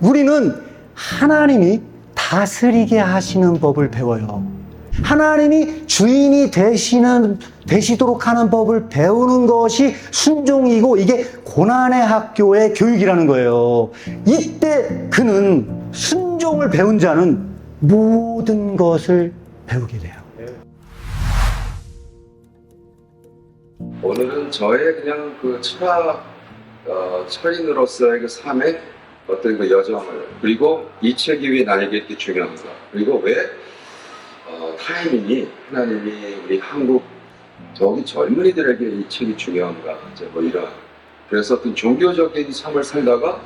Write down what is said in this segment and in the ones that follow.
우리는 하나님이 다스리게 하시는 법을 배워요. 하나님이 주인이 되시도록 하는 법을 배우는 것이 순종이고, 이게 고난의 학교의 교육이라는 거예요. 이때 그는, 순종을 배운 자는 모든 것을 배우게 돼요. 오늘은 저의 그냥 그 철인으로서의 그 삶의 어떤 그 여정을, 그리고 이 책이 왜 나에게 이렇게 중요한가, 그리고 왜 타이밍이, 하나님이 우리 한국 더욱이 젊은이들에게 이 책이 중요한가, 이제 뭐 이런. 그래서 어떤 종교적인 삶을 살다가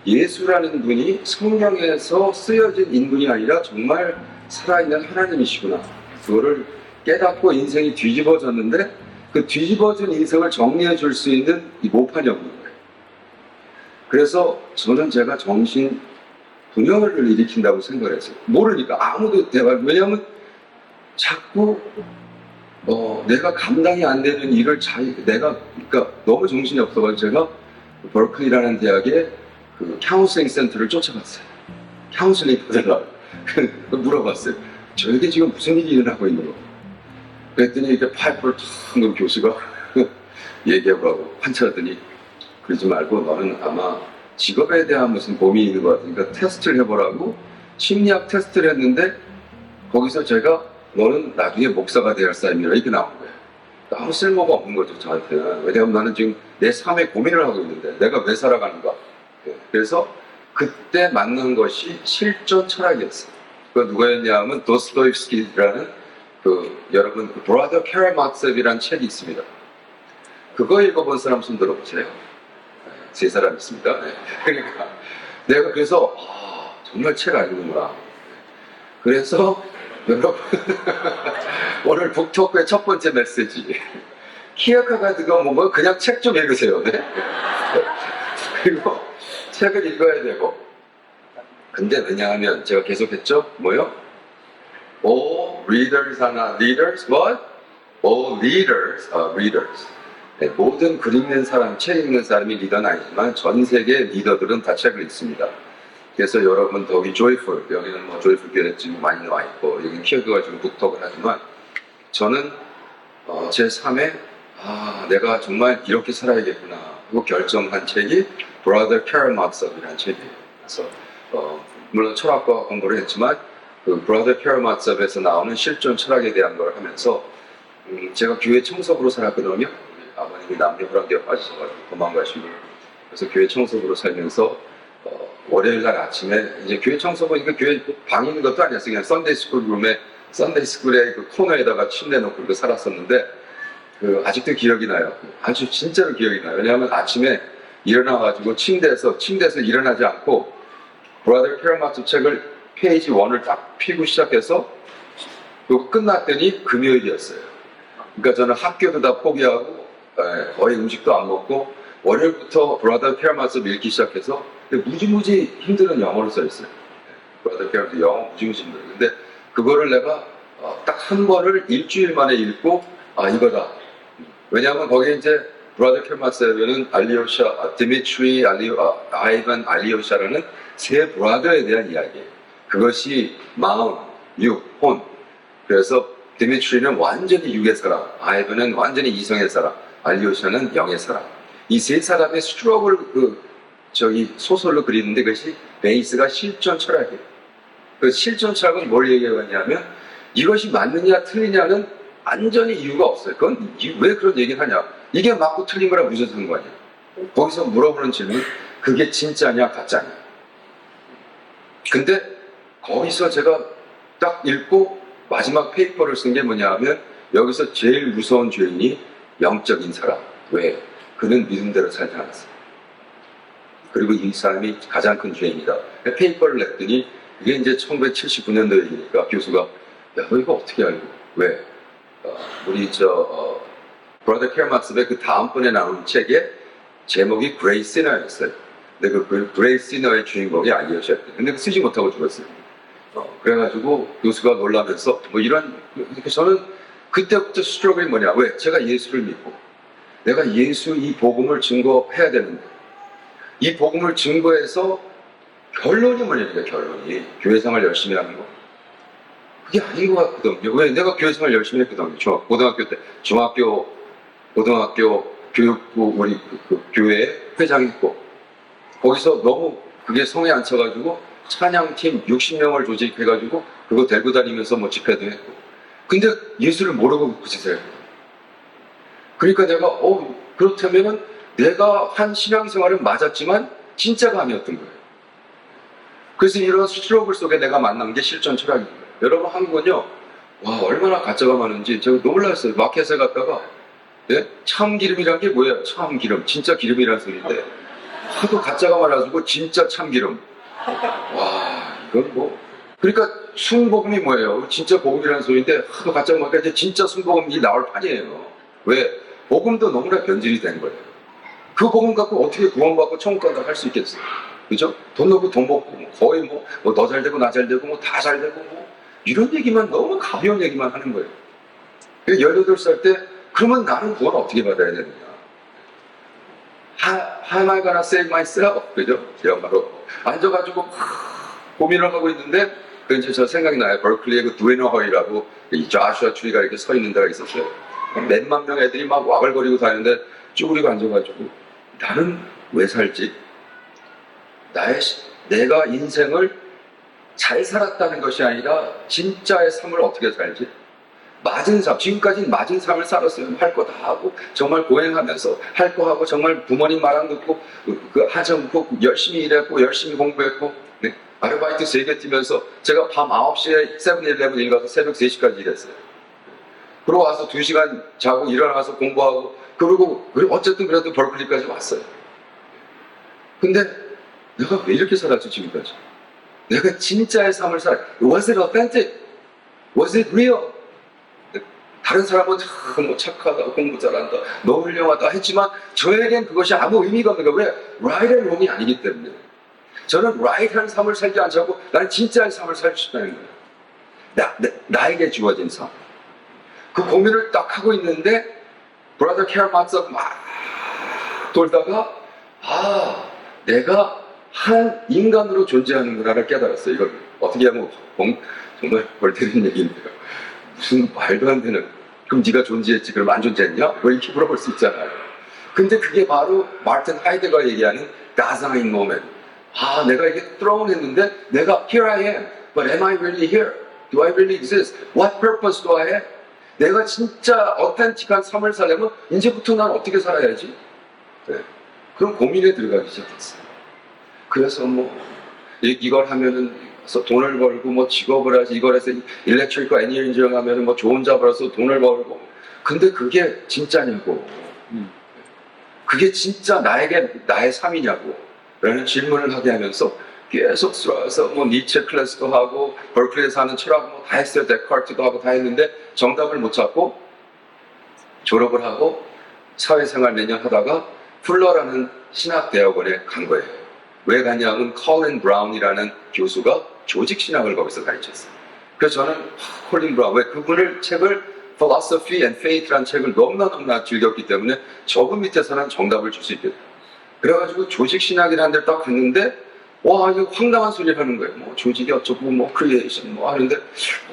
예수라는 분이 성경에서 쓰여진 인물이 아니라 정말 살아있는 하나님이시구나, 그거를 깨닫고 인생이 뒤집어졌는데, 그 뒤집어진 인생을 정리해 줄 수 있는 이 모판이 없는 거예요. 그래서 저는 제가 정신 분열을 일으킨다고 생각을 했어요. 모르니까 아무도 왜냐하면 자꾸 내가 감당이 안 되는 일을 그러니까 너무 정신이 없어가지고 제가 버클리라는 대학에 그 카운슬링 센터를 쫓아갔어요. 카운슬링 받으려고 물어봤어요. 저에게 지금 무슨 일이 일어나고 있는 거? 그랬더니 이렇게 파이프를 탁 교수가 얘기하고 하고 관찰하더니, 그러지 말고 너는 아마 직업에 대한 무슨 고민이 있는 것 같으니까 테스트를 해보라고 심리학 테스트를 했는데, 거기서 제가 너는 나중에 목사가 돼야 할 사람이라 이렇게 나온 거예요. 아무 쓸모가 없는 거죠, 저한테는. 왜냐하면 나는 지금 내 삶에 고민을 하고 있는데 내가 왜 살아가는가. 그래서 그때 만난 것이 실존 철학이었어요. 그 누구였냐 하면 도스토옙스키라는 여러분 브라더 카라마츠ov이라는 책이 있습니다. 그거 읽어본 사람 손 들어보세요. 세 사람 있습니다. 네. 그러니까 내가 그래서 정말 책 안 읽는구나. 그래서 여러분 오늘 북토크의 첫 번째 메시지, 키어케가드가 뭔가 그냥 책 좀 읽으세요. 네? 그리고 책을 읽어야 되고, 근데 왜냐하면 제가 계속했죠. 뭐요? All readers are not leaders, but all leaders are readers. 네, 모든 글 읽는 사람, 책 읽는 사람이 리더는 아니지만 전 세계 리더들은 다 책을 읽습니다. 그래서 여러분 더욱이 조이풀, 여기는 뭐 조이풀 교회 지금 많이 나와 있고, 여기 키어드가 지금 북톡을 하지만, 저는 제 삶에 내가 정말 이렇게 살아야겠구나 하고 결정한 책이 브라더 카라마츠ov이라는 책이에요. 그래서 물론 철학과 공부를 했지만 그 브라더 카라마츠ov에서 나오는 실존 철학에 대한 걸 하면서, 제가 교회 청소부로 살았거든요. 아버님이 남녀 불안기에 빠지셔가지고 도망가시고, 그래서 교회 청소부로 살면서 월요일 날 아침에 이제 교회 청소부, 그러니까 교회 방이 있는 것도 아니었어요. 그냥 썬데이 스쿨의 그 코너에다가 침대 놓고 그렇게 살았었는데, 아직도 기억이 나요. 아주 진짜로 기억이 나요. 왜냐하면 아침에 일어나가지고 침대에서 일어나지 않고 브라더 카라마츠ov 책을 페이지 1을 딱 펴고 시작해서 그거 끝났더니 금요일이었어요. 그러니까 저는 학교도 다 포기하고 거의 음식도 안 먹고 월요일부터 브라더 카라마츠ov 읽기 시작해서 무지무지 힘든 영어로 써있어요. 브라더 카라마츠ov 영어 무지무지 힘들어요. 근데 그거를 내가 딱 한 번을 일주일 만에 읽고 이거다. 왜냐하면 거기에 이제 브라더 카라마츠ov에는 디미트리 아이반 알리오샤라는 세 브라더에 대한 이야기예요. 그것이 마음, 육, 혼. 그래서 디미트리는 완전히 육의 사람, 아이반은 완전히 이성의 사람, 알리오샤는 영의 사람. 이 세 사람의 스트러글 소설로 그리는데, 그것이 베이스가 실존 철학이에요. 그 실존 철학은 뭘 얘기하냐면, 이것이 맞느냐 틀리냐는 완전히 이유가 없어요. 그건 왜 그런 얘기를 하냐. 이게 맞고 틀린 거랑 무슨 상관이야. 거기서 물어보는 질문, 그게 진짜냐 가짜냐. 근데 거기서 제가 딱 읽고 마지막 페이퍼를 쓴 게 뭐냐 하면, 여기서 제일 무서운 죄인이 영적인 사람. 왜? 그는 믿음대로 살지 않았어. 그리고 이 사람이 가장 큰 죄인이다. 페이퍼를 냈더니, 이게 이제 1979년도 얘기니까 교수가, 야, 너 이거 어떻게 알고? 왜? 우리 브라더 카라마츠ov의 그 다음번에 나온 책의 제목이 그레이 시너였어요. 근데 그 그레이 시너의 주인공이 알리오샤였대요. 근데 쓰지 못하고 죽었어요. 그래가지고 교수가 놀라면서 저는 그때부터 스트로글이 뭐냐. 왜? 제가 예수를 믿고 내가 예수 이 복음을 증거해야 되는데, 이 복음을 증거해서 결론이 뭐냐니까, 결론이. 교회 생활 열심히 하는 거. 그게 아닌 것 같거든요. 왜? 내가 교회 생활 열심히 했거든요. 고등학교 때. 고등학교 교육부, 우리 그 교회 회장했고, 거기서 너무 그게 성에 안 차가지고, 찬양팀 60명을 조직해가지고, 그거 데리고 다니면서 뭐 집회도 했고. 근데 예수를 모르고 그 짓을 했고. 그러니까 내가, 그렇다면은 내가 한 신앙생활은 맞았지만, 진짜가 아니었던 거예요. 그래서 이런 스트러글 속에 내가 만난 게 실전 철학인 거예요. 여러분, 한국은요, 와, 얼마나 가짜가 많은지 제가 놀랐어요. 마켓에 갔다가, 네? 참기름이란 게 뭐예요? 참기름. 진짜 기름이란 소리인데, 하도 가짜가 많아가지고, 진짜 참기름. 와, 이건 뭐. 그러니까, 순복음이 뭐예요? 진짜 복음이라는 소리인데, 하도 가짜가 많으니까 이제 진짜 순복음이 나올 판이에요. 왜? 복음도 너무나 변질이 된 거예요. 그 복음 갖고 어떻게 구원받고 천국 간다 할 수 있겠어요? 그죠? 돈 넣고 돈 먹고, 거의 너 잘 되고 나 잘 되고, 다 잘 되고, 이런 얘기만, 너무 가벼운 얘기만 하는 거예요. 18살 때, 그러면 나는 구원 어떻게 받아야 되느냐? How am I gonna save myself? 그죠? 영어로. 앉아가지고, 고민을 하고 있는데, 그 이제 저 생각이 나요. 버클리의 그 두에너허이라고, 이 좌슈아 추리가 이렇게 서 있는 데가 있었어요. 몇만 명 애들이 막 와글거리고 다니는데, 쭈그리고 앉아가지고, 나는 왜 살지? 내가 인생을 잘 살았다는 것이 아니라 진짜의 삶을 어떻게 살지? 맞은 삶, 지금까지는 맞은 삶을 살았어요. 할 거 다 하고, 정말 고행하면서 할 거 하고, 정말 부모님 말 안 듣고, 하정고, 열심히 일했고, 열심히 공부했고, 네? 아르바이트 3개 뛰면서 제가 밤 9시에 세븐일레븐 일 가서 새벽 3시까지 일했어요. 그러고 와서 2시간 자고 일어나서 공부하고, 그리고 어쨌든 그래도 벌클리까지 왔어요. 근데 내가 왜 이렇게 살았지, 지금까지? 내가 진짜의 삶을 Was it authentic? Was it real? 다른 사람은 뭐 착하다, 공부 잘한다, 너무 훌륭하다 했지만 저에겐 그것이 아무 의미가 없는 거예요. 왜? Right and wrong이 아니기 때문에. 저는 right한 삶을 살지 않자고 나는 진짜의 삶을 살고 싶다는 거예요. 나에게 주어진 삶. 그 고민을 딱 하고 있는데 브라더 캐러마츠가 막 돌다가 내가 한 인간으로 존재하는구나를 깨달았어요. 이걸 어떻게 하면 정말 벌떼는 얘기인데요. 무슨 말도 안 되는, 그럼 네가 존재했지 그럼 안 존재했냐? 뭐 이렇게 물어볼 수 있잖아요. 근데 그게 바로 마르틴 하이데거가 얘기하는 다사인 모멘. 내가 이게 thrown 했는데 내가 here I am, but am I really here? Do I really exist? What purpose do I have? 내가 진짜 어텐틱한 삶을 살려면 이제부터 난 어떻게 살아야지? 네. 그런 고민에 들어가기 시작했어요. 그래서 이걸 하면은 돈을 벌고 직업을 하지, 이걸 해서 일렉트리컬 엔지니어링 하면은 좋은 잡을 해서 돈을 벌고. 근데 그게 진짜냐고. 그게 진짜 나의 삶이냐고. 라는 질문을 하게 하면서 계속 들어와서 니체 클래스도 하고, 버클리에서 하는 철학 다 했어요. 데카르트도 하고 다 했는데 정답을 못 찾고 졸업을 하고 사회생활 몇 년 하다가 풀러라는 신학대학원에 간 거예요. 왜 갔냐면 콜린 브라운이라는 교수가 조직신학을 거기서 가르쳤어요. 그래서 저는 콜린 브라운, 왜 그분을 책을 Philosophy and Faith라는 책을 너무나 즐겼기 때문에 저분 밑에서는 정답을 줄 수 있겠다. 그래가지고 조직신학이라는 데를 딱 갔는데 와, 이거 황당한 소리를 하는 거예요. 조직이 어쩌고 크리에이션 하는데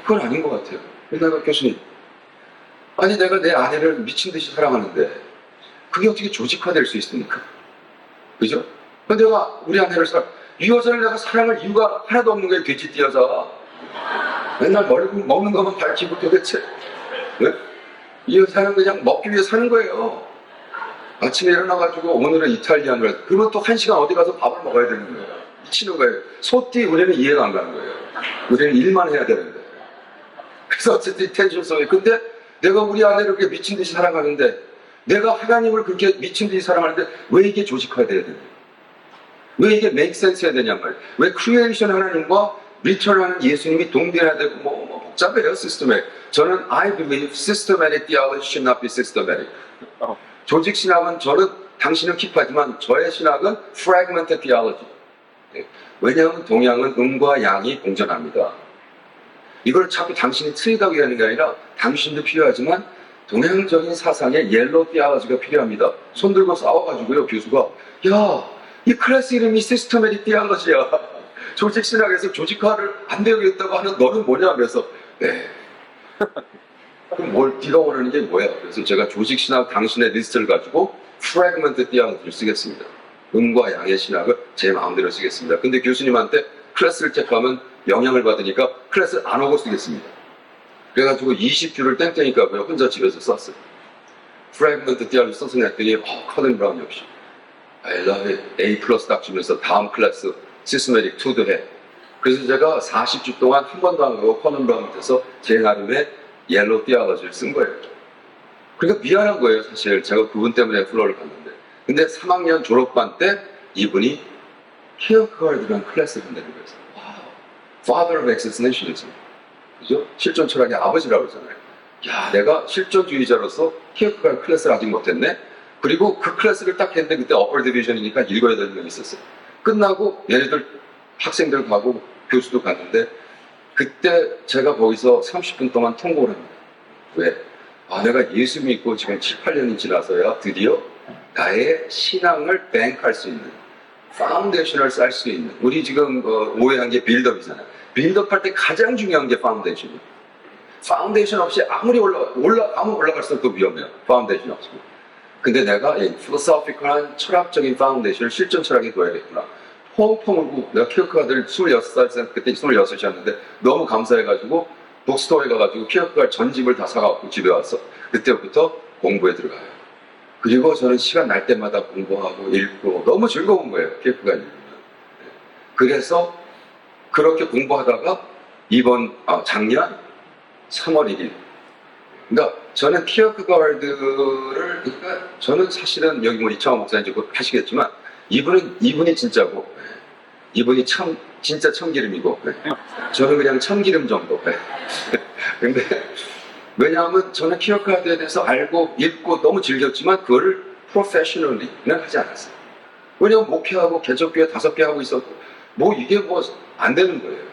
그건 아닌 것 같아요. 그래서 내가 교수님, 아니 내가 내 아내를 미친 듯이 사랑하는데 그게 어떻게 조직화될 수 있습니까? 그죠? 근데 내가 우리 아내를 이 여자를 내가 사랑할 이유가 하나도 없는 거예요. 돼지띠 여자. 맨날 먹는 것만 밝히고 도대체. 네? 이 여자는 그냥 먹기 위해 사는 거예요. 아침에 일어나가지고 오늘은 이탈리안을, 그러면 또 1시간 어디 가서 밥을 먹어야 되는 거예요. 미치는 거예요. 소띠 우리는 이해가 안 가는 거예요. 우리는 일만 해야 되는데. 그래서 어쨌든 텐션성이. 근데 내가 우리 아내를 그렇게 미친 듯이 사랑하는데, 내가 하나님을 그렇게 미친 듯이 사랑하는데 왜 이게 조직화돼야 되냐? 왜 이게 make sense 해야 되냐 말이에요. 왜 크리에이션 하나님과 리턴하는 예수님이 동대해야 되고 복잡해요, 시스템에. 저는 I believe systematic theology should not be systematic. 조직 신학은 당신은 킵하지만 저의 신학은 fragmented theology. 왜냐하면 동양은 음과 양이 공존합니다. 이걸 자꾸 당신이 틀리다고 얘기하는 게 아니라 당신도 필요하지만 동양적인 사상의 옐로우 theology가 필요합니다. 손 들고 싸워가지고요, 교수가 야, 이 클래스 이름이 시스테매틱 theology야. 조직신학에서 조직화를 안 되겠다고 하는 너는 뭐냐? 그래서 네. 그럼 네가 원하는 게 뭐야? 그래서 제가 조직신학 당신의 리스트를 가지고 프래그먼트 디아로지를 쓰겠습니다. 음과 양의 신학을 제 마음대로 쓰겠습니다. 근데 교수님한테 클래스를 체크하면 영향을 받으니까 클래스를 안 오고 쓰겠습니다. 그래가지고 20주를 땡땡이 까고요. 혼자 집에서 썼어요. 프래그먼트 디아로지 써서 냈더니 커든 브라운 역시 I love it. A 플러스 딱 주면서 다음 클래스 시스테매틱 2도 해. 그래서 제가 40주 동안 한 번도 안 가고 커든 브라운 밑에서 제 나름의 옐로우 디아로지를 쓴 거예요. 그러니까 미안한 거예요. 사실 제가 그분 때문에 플로를 갔는데. 근데 3학년 졸업반 때 이분이 키어크가르드라는 클래스를 한다는 거예요. 와우. Father of Existentialism. 그죠? 실존 철학의 아버지라고 그러잖아요. 야, 내가 실존주의자로서 키어크가르드 클래스를 아직 못했네? 그리고 그 클래스를 딱 했는데 그때 어퍼 디비전이니까 읽어야 되는 게 있었어요. 끝나고 얘네들 학생들 가고 교수도 갔는데 그때 제가 거기서 30분 동안 통곡을 합니다. 왜? 내가 예수 믿고 지금 7, 8년이 지나서야 드디어 나의 신앙을 뱅크할 수 있는 파운데이션을 쌓을 수 있는 우리 지금 오해한 게 빌드업이잖아요. 빌드업할 때 가장 중요한 게 파운데이션이에요. 파운데이션 없이 아무리 올라갈수록 더 위험해요. 파운데이션 없이. 근데 내가 이 필로소피컬한 철학적인 파운데이션을 실전 철학에 둬야겠구나. 펑펑 울고 내가 키어크가르드를 26살 그때 26이었는데 너무 감사해가지고 독스토어에 가가지고 키어크가르드 전집을 다 사갖고 집에 와서 그때부터 공부에 들어가요. 그리고 저는 시간 날 때마다 공부하고 읽고 너무 즐거운 거예요. 키어크가르드 읽으면. 그래서 그렇게 공부하다가 작년 3월 1일 그러니까 저는 키어크가르드를 그러니까 저는 사실은 여기 뭐 이창호 목사님 곧 하시겠지만 이분이 진짜고 이분이 진짜 참기름이고 저는 그냥 참기름 정도. 근데 왜냐하면 저는 키어크가르드에 대해서 알고 읽고 너무 즐겼지만 그거를 프로페셔널리는 하지 않았어요. 왜냐하면 목회하고 개척교회 5개 하고 있었고 이게 안 되는 거예요.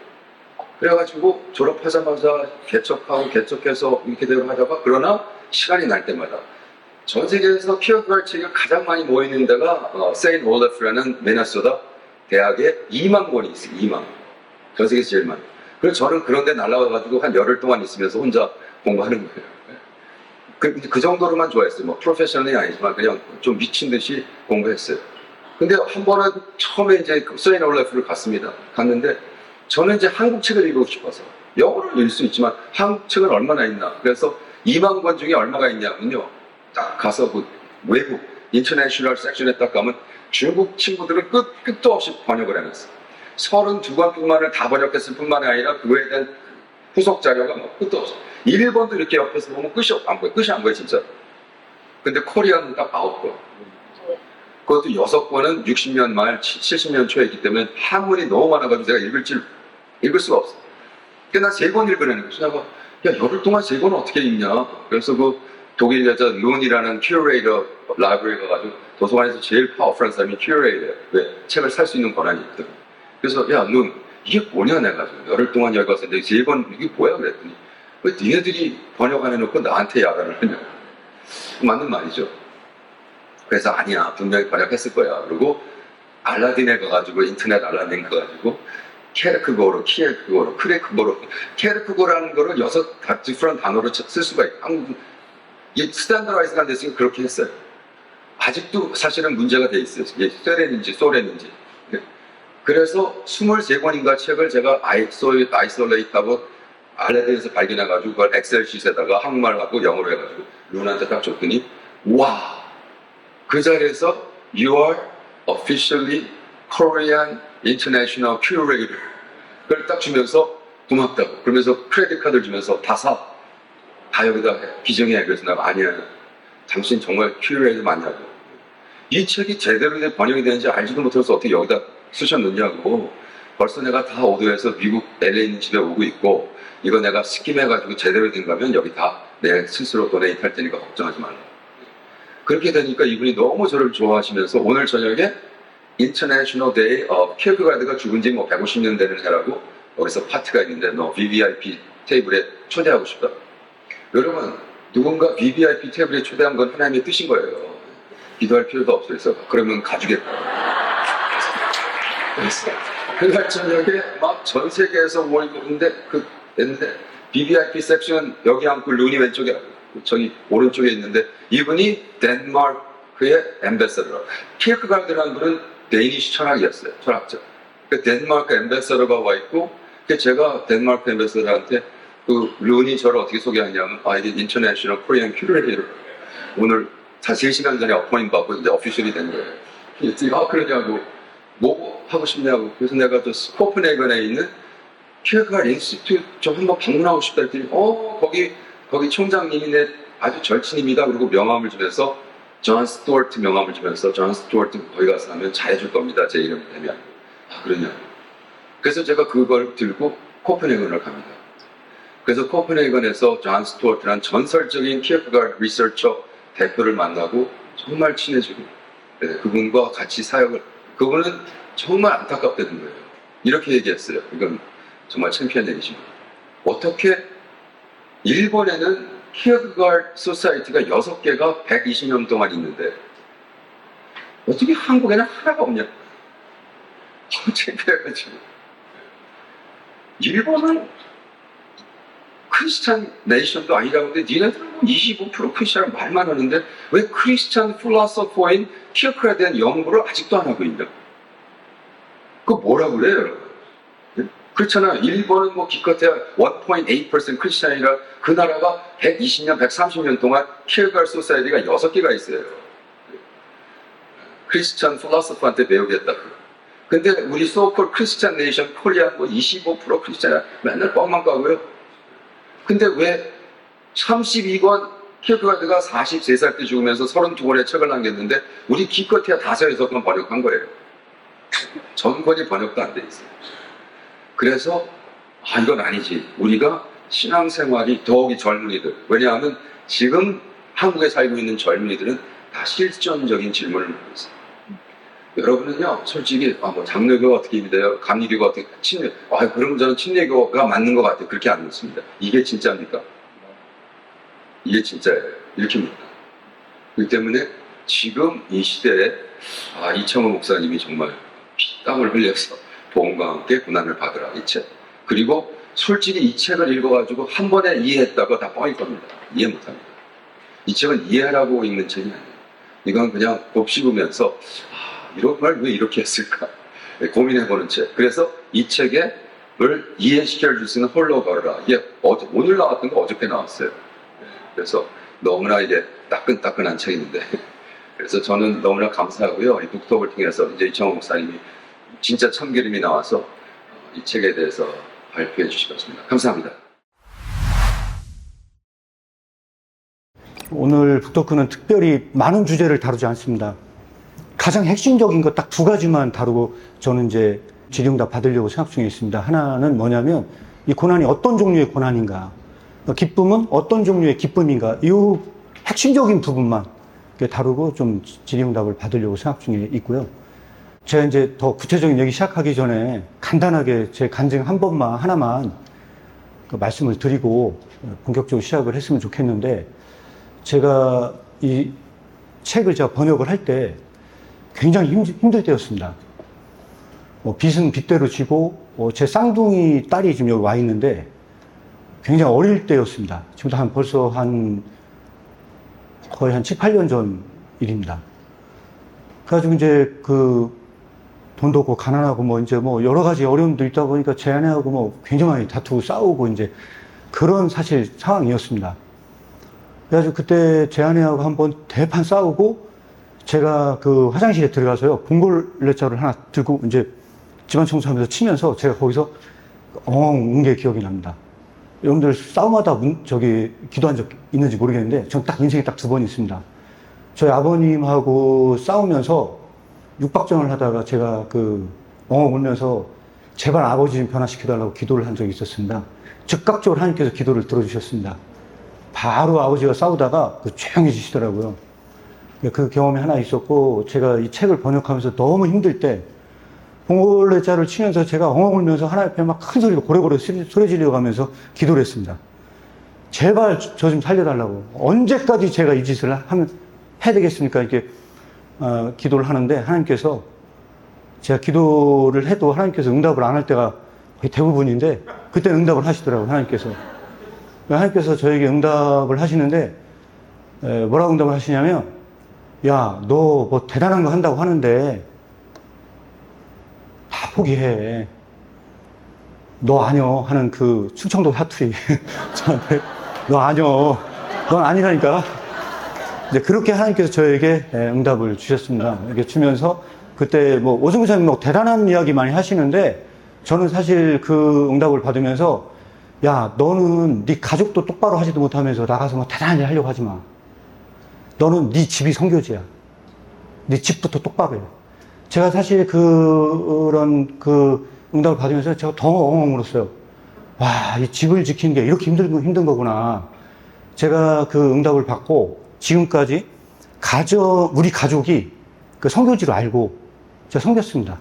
그래가지고 졸업하자마자 개척해서 이렇게 되고 하다가 그러나 시간이 날 때마다 전 세계에서 키어크가르드 책이 가장 많이 모이는 데가 세인트 올레프라는 미네소타 대학에 2만 권이 있어요. 2만. 전 세계에서 제일 많아요. 그래서 저는 그런 데 날아가가지고 한 열흘 동안 있으면서 혼자 공부하는 거예요. 그 정도로만 좋아했어요. 프로페셔널이 아니지만 그냥 좀 미친 듯이 공부했어요. 근데 한 번은 처음에 이제 세인트 올레프를 갔는데 저는 이제 한국 책을 읽고 싶어서 영어를 읽을 수 있지만 한국 책은 얼마나 있나. 그래서 2만 권 중에 얼마가 있냐면요. 딱 가서 외국 인터내셔널 섹션에 딱 가면 중국 친구들은 끝도 없이 번역을 해놨어요. 32권뿐만을 다 번역했을 뿐만이 아니라 그거에 대한 후속 자료가 끝도 없어요. 일본도 이렇게 옆에서 보면 끝이 안 보여요 진짜. 근데 코리아는 딱 9권. 그것도 6권은 60년 말 70년 초에 있기 때문에 한문이 너무 많아가지고 제가 읽을 수가 없어요. 그러니까 나 3권 읽으라는 거죠. 내가 열흘 동안 3권을 어떻게 읽냐. 그래서 독일 여자 룬이라는 큐레이터 라이브러리 가가지고 도서관에서 제일 파워풀한 사람이 큐레이터예요. 왜? 책을 살 수 있는 권한이 있거든. 그래서 룬 이게 뭐냐 내가 열흘 동안 여기 가서 내 3권 이게 뭐야 그랬더니 왜 니네들이 번역 안 해놓고 나한테 야단을 하냐. 맞는 말이죠. 그래서 아니야 분명히 번역했을 거야. 그리고 알라딘에 가가지고 인터넷 알라딘 가가지고 케르크고르, 크레크고르, 케르크고르라는 거를 6 단어로 쓸 수가 있고 이 스탠더라이즈가 안 됐으니까 그렇게 했어요. 아직도 사실은 문제가 돼 있어요. 이게 스웨덴인지 소련인지. 그래서 23권인가 책을 제가 아이솔레이트하고 알라딘에서 발견해가지고 그걸 엑셀 시트에다가 한국말하고 영어로 해가지고 룬한테 딱 줬더니 와! 그 자리에서 You are officially Korean International Curator 그걸 딱 주면서 고맙다고 그러면서 크레딧 카드를 주면서 다 여기다 기증해. 그래서 내가 아니야 당신 정말 큐레이터 맞냐고 이 책이 제대로 된 번역이 되는지 알지도 못해서 어떻게 여기다 쓰셨느냐고 벌써 내가 다 오더해서 미국 LA 있는 집에 오고 있고 이거 내가 스킴해가지고 제대로 된 거면 여기 다 내 스스로 도네이트 할 테니까 걱정하지 말라. 그렇게 되니까 이분이 너무 저를 좋아하시면서 오늘 저녁에 International Day of 키어크가르드가 죽은 지 150년 되는 해라고 여기서 파티가 있는데 너 VVIP 테이블에 초대하고 싶다. 여러분 누군가 VVIP 테이블에 초대한 건 하나님의 뜻인 거예요. 기도할 필요도 없어요. 그래서 그러면 가주겠다. 그래서 그날 저녁에 막 전 세계에서 모이고 했는데 BVIP 섹션 여기 앉고 루니 왼쪽에 저기 오른쪽에 있는데 이분이 덴마크의 엠베서더. 키르크가르드라는 분은 데니시 철학이었어요. 철학자. 그 덴마크 엠베서더가 와 있고 제가 덴마크 엠베서더한테 그 루니 저를 어떻게 소개하냐면 이게 인터내셔널 코리안 큐레이터 오늘 3시간 전에 어포인트 받고 이제 오피셜이 된 거예요. 그랬더니 그러냐고 뭐 하고 싶냐고. 그래서 내가 저 코펜헤이건에 있는 키르크가르드 인스티튜트 좀 한번 방문하고 싶다 했더니 거기 총장님이 내 아주 절친입니다. 그리고 명함을 주면서 존 스튜어트 명함을 주면서 존 스튜어트 거기 가서 하면 잘해줄 겁니다. 제 이름 되면. 그러냐고. 그래서 제가 그걸 들고 코펜헤이건을 갑니다. 그래서 코펜헤이건에서 존 스튜어트란 전설적인 키르크가르드 리서처 대표를 만나고 정말 친해지고 그분과 같이 사역을 그분은 정말 안타깝다는 거예요. 이렇게 얘기했어요. 이건 정말 창피한 얘기지만 어떻게 일본에는 키르크가르드 소사이티가 6개가 120년 동안 있는데 어떻게 한국에는 하나가 없냐. 창피해가지고 일본은 크리스찬 네이션도 아니라고 하는데 니네들은 25% 크리스찬을 말만 하는데 왜 크리스찬 필로소퍼인 키르크가르드에 대한 연구를 아직도 안 하고 있냐. 그거 뭐라 그래요 여러분. 그렇잖아. 일본은 뭐 기껏해야 1.8% 크리스찬이라 그 나라가 120년, 130년 동안 키르크가르드 소사이티가 6개가 있어요. 크리스찬 필로소퍼한테 배우겠다고. 근데 우리 소콜 크리스찬 네이션 코리아 뭐 25% 크리스찬이야 맨날 뻥만 까고요. 근데 왜 32권 키르크가르드가 43살 때 죽으면서 32권의 책을 남겼는데 우리 기껏해야 5-6권 번역한 거예요. 전권이 번역도 안 돼 있어요. 그래서 이건 아니지. 우리가 신앙생활이 더욱이 젊은이들 왜냐하면 지금 한국에 살고 있는 젊은이들은 다 실전적인 질문을 묻고 있어요. 여러분은요 솔직히 뭐 장로교가 어떻게 믿어요? 감리교가 어떻게 친례 그럼 저는 친례교가 맞는 것 같아요. 그렇게 안 묻습니다. 이게 진짜입니까? 이게 진짜예요. 이렇게 묻다. 그렇기 때문에 지금 이 시대에 이청호 목사님이 정말 피땀을 흘려서 복음과 함께 고난을 받으라 이 책. 그리고 솔직히 이 책을 읽어가지고 한 번에 이해했다고 다 뻥일 겁니다. 이해 못합니다. 이 책은 이해하라고 읽는 책이 아니에요. 이건 그냥 곱씹으면서 이런 말 왜 이렇게 했을까 고민해보는 책. 그래서 이 책을 이해시켜줄 수 있는 홀로 걸어라. 이게 오늘 나왔던 거 어저께 나왔어요. 그래서 너무나 이게 따끈따끈한 책인데 그래서 저는 너무나 감사하고요. 이 북톡을 통해서 이제 이청호 목사님이 진짜 참기름이 나와서 이 책에 대해서 발표해 주시겠습니다. 감사합니다. 오늘 북토크는 특별히 많은 주제를 다루지 않습니다. 가장 핵심적인 거 딱 2가지만 다루고 저는 이제 질의응답 받으려고 생각 중에 있습니다. 하나는 뭐냐면 이 고난이 어떤 종류의 고난인가, 기쁨은 어떤 종류의 기쁨인가, 이 핵심적인 부분만 다루고 좀 질의응답을 받으려고 생각 중에 있고요. 제가 이제 더 구체적인 얘기 시작하기 전에 간단하게 제 간증 하나만 말씀을 드리고 본격적으로 시작을 했으면 좋겠는데, 제가 이 책을 제가 번역을 할 때 굉장히 힘들 때였습니다. 빚은 빚대로 지고, 제 쌍둥이 딸이 지금 여기 와 있는데 굉장히 어릴 때였습니다. 지금도 벌써 거의 한 7, 8년 전 일입니다. 그래가지고 이제 돈도 없고 가난하고 이제 여러 가지 어려움도 있다 보니까 제 아내하고 굉장히 다투고 싸우고 이제 그런 사실 상황이었습니다. 그래가지고 그때 제 아내하고 한번 대판 싸우고 제가 화장실에 들어가서요, 봉골레자를 하나 들고 이제 집안 청소하면서 치면서 제가 거기서 엉엉 운 게 기억이 납니다. 여러분들 싸움하다 기도한 적 있는지 모르겠는데 전 딱 인생에 딱 2번 있습니다. 저희 아버님하고 싸우면서 육박전을 하다가 제가 엉엉 울면서 제발 아버지 좀 변화시켜달라고 기도를 한 적이 있었습니다. 즉각적으로 하나님께서 기도를 들어주셨습니다. 바로 아버지가 싸우다가 조용해지시더라고요. 그 경험이 하나 있었고, 제가 이 책을 번역하면서 너무 힘들 때 봉골레자를 치면서 제가 엉엉 울면서 하나님 앞에 막 큰 소리로 고래고래 소리 지르면서 기도를 했습니다. 제발 저 좀 살려달라고. 언제까지 제가 이 짓을 해야 되겠습니까? 이렇게 기도를 하는데 하나님께서 제가 기도를 해도 하나님께서 응답을 안 할 때가 거의 대부분인데, 그때 응답을 하시더라고요, 하나님께서. 하나님께서 저에게 응답을 하시는데, 뭐라고 응답을 하시냐면, 야, 너 뭐 대단한 거 한다고 하는데, 다 포기해. 너 아뇨 하는 그 충청도 사투리. 저한테, 너 아뇨. 넌 아니라니까. 이제 그렇게 하나님께서 저에게 응답을 주셨습니다. 이렇게 주면서, 그때 뭐, 오승근 목사님 뭐 대단한 이야기 많이 하시는데, 저는 사실 그 응답을 받으면서, 야, 너는 네 가족도 똑바로 하지도 못하면서 나가서 뭐 대단한 일 하려고 하지 마. 너는 네 집이 선교지야. 네 집부터 똑바로 해. 제가 사실 그런 그 응답을 받으면서 제가 더 엉엉 울었어요. 와, 이 집을 지키는 게 이렇게 힘든 거구나. 제가 그 응답을 받고 지금까지 우리 가족이 그 선교지로 알고 제가 섬겼습니다.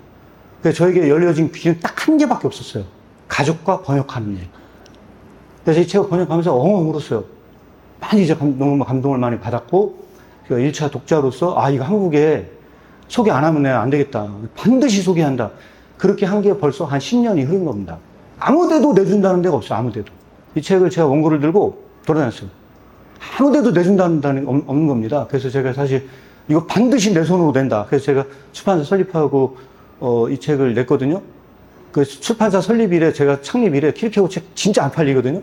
그래서 저에게 열려진 길은 딱 한 개밖에 없었어요. 가족과 번역하는 일. 그래서 이 책을 번역하면서 엉엉 울었어요. 많이 이제 너무 감동을 많이 받았고, 1차 독자로서, 이거 한국에 소개 안 하면 내가 안 되겠다. 반드시 소개한다. 그렇게 한 게 벌써 한 10년이 흐른 겁니다. 아무 데도 내준다는 데가 없어요. 아무 데도. 이 책을 제가 원고를 들고 돌아다녔어요. 아무 데도 내준다는 데는 없는 겁니다. 그래서 제가 사실 이거 반드시 내 손으로 낸다. 그래서 제가 출판사 설립하고 이 책을 냈거든요. 그 출판사 설립 이래, 제가 창립 이래 키르케고르 책 진짜 안 팔리거든요.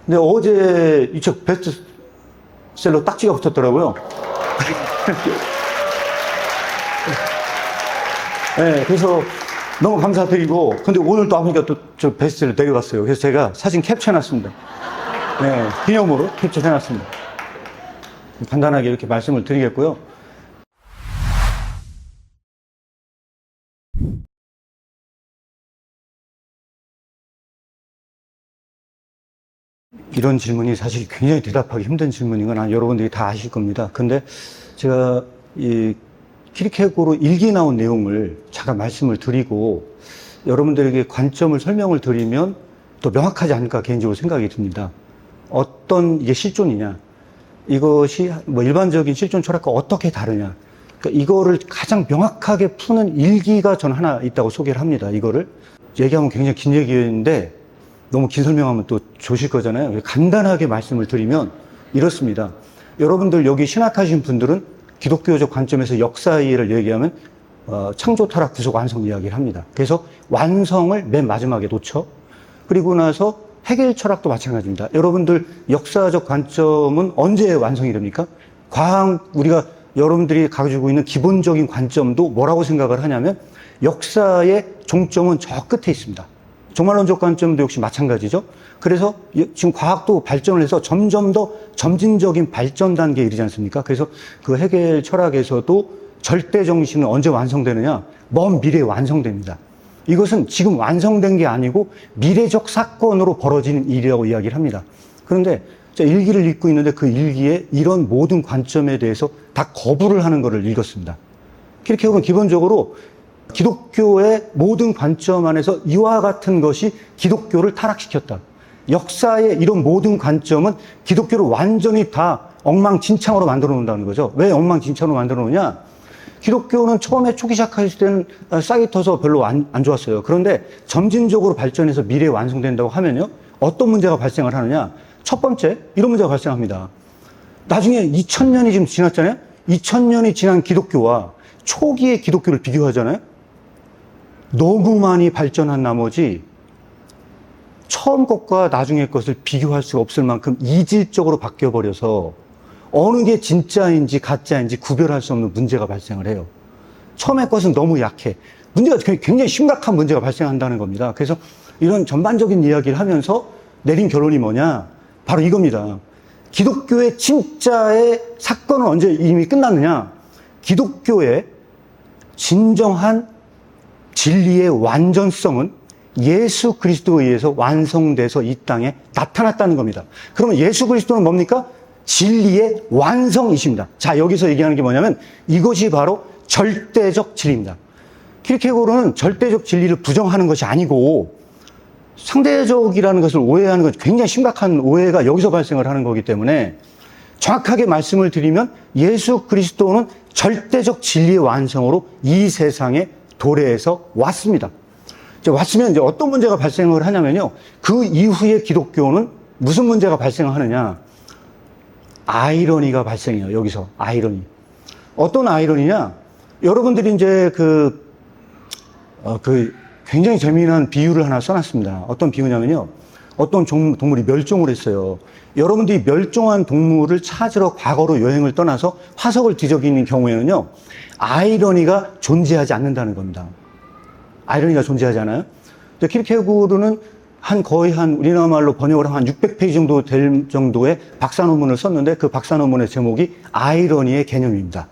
근데 어제 이 책 베스트셀러 딱지가 붙었더라고요. 네, 그래서 너무 감사드리고, 근데 오늘 또 아버니까 또 저 베스트셀러 내려갔어요. 그래서 제가 사진 캡처해놨습니다. 네, 기념으로 캡처해놨습니다. 간단하게 이렇게 말씀을 드리겠고요. 이런 질문이 사실 굉장히 대답하기 힘든 질문인 건 여러분들이 다 아실 겁니다. 근데 제가 이 키르케고르 일기 나온 내용을 잠깐 말씀을 드리고 여러분들에게 관점을 설명을 드리면 더 명확하지 않을까 개인적으로 생각이 듭니다. 어떤 이게 실존이냐, 이것이 뭐 일반적인 실존 철학과 어떻게 다르냐, 그러니까 이거를 가장 명확하게 푸는 일기가 전 하나 있다고 소개를 합니다. 이거를 얘기하면 굉장히 긴 얘기인데 너무 긴 설명하면 또 조실 거잖아요. 간단하게 말씀을 드리면 이렇습니다. 여러분들 여기 신학하신 분들은 기독교적 관점에서 역사 이해를 얘기하면 창조, 타락, 구속, 완성 이야기를 합니다. 그래서 완성을 맨 마지막에 놓죠. 그리고 나서 해겔 철학도 마찬가지입니다. 여러분들 역사적 관점은 언제 완성이 됩니까? 우리가 여러분들이 가지고 있는 기본적인 관점도 뭐라고 생각을 하냐면 역사의 종점은 저 끝에 있습니다. 종말론적 관점도 역시 마찬가지죠. 그래서 지금 과학도 발전을 해서 점점 더 점진적인 발전 단계에 이르지 않습니까? 그래서 그 해겔 철학에서도 절대 정신은 언제 완성되느냐? 먼 미래에 완성됩니다. 이것은 지금 완성된 게 아니고 미래적 사건으로 벌어지는 일이라고 이야기를 합니다. 그런데 제가 일기를 읽고 있는데 그 일기에 이런 모든 관점에 대해서 다 거부를 하는 것을 읽었습니다. 키르케고르는 기본적으로 기독교의 모든 관점 안에서 이와 같은 것이 기독교를 타락시켰다. 역사의 이런 모든 관점은 기독교를 완전히 다 엉망진창으로 만들어 놓는다는 거죠. 왜 엉망진창으로 만들어 놓냐? 기독교는 처음에 초기 시작했을 때는 싹이 터서 별로 안 좋았어요. 그런데 점진적으로 발전해서 미래에 완성된다고 하면요, 어떤 문제가 발생을 하느냐? 첫 번째, 이런 문제가 발생합니다. 나중에 2000년이 지금 지났잖아요? 2000년이 지난 기독교와 초기의 기독교를 비교하잖아요? 너무 많이 발전한 나머지 처음 것과 나중의 것을 비교할 수가 없을 만큼 이질적으로 바뀌어버려서 어느 게 진짜인지 가짜인지 구별할 수 없는 문제가 발생을 해요. 처음의 것은 너무 약해. 문제가 굉장히 심각한 문제가 발생한다는 겁니다. 그래서 이런 전반적인 이야기를 하면서 내린 결론이 뭐냐? 바로 이겁니다. 기독교의 진짜의 사건은 언제 이미 끝났느냐? 기독교의 진정한 진리의 완전성은 예수 그리스도에 의해서 완성돼서 이 땅에 나타났다는 겁니다. 그러면 예수 그리스도는 뭡니까? 진리의 완성이십니다. 자, 여기서 얘기하는 게 뭐냐면 이것이 바로 절대적 진리입니다. 키르케고르는 절대적 진리를 부정하는 것이 아니고 상대적이라는 것을 오해하는 것, 굉장히 심각한 오해가 여기서 발생을 하는 거기 때문에 정확하게 말씀을 드리면 예수 그리스도는 절대적 진리의 완성으로 이 세상에 도래해서 왔습니다. 이제 왔으면 이제 어떤 문제가 발생을 하냐면요. 그 이후에 기독교는 무슨 문제가 발생을 하느냐. 아이러니가 발생해요. 여기서 아이러니. 어떤 아이러니냐. 여러분들이 이제 굉장히 재미난 비유를 하나 써놨습니다. 어떤 비유냐면요. 어떤 동물이 멸종을 했어요. 여러분들이 멸종한 동물을 찾으러 과거로 여행을 떠나서 화석을 뒤적이는 경우에는요. 아이러니가 존재하지 않는다는 겁니다. 아이러니가 존재하지 않아요. 키르케고르는 거의 우리나라 말로 번역을 한 600페이지 정도 될 정도의 박사 논문을 썼는데 그 박사 논문의 제목이 아이러니의 개념입니다.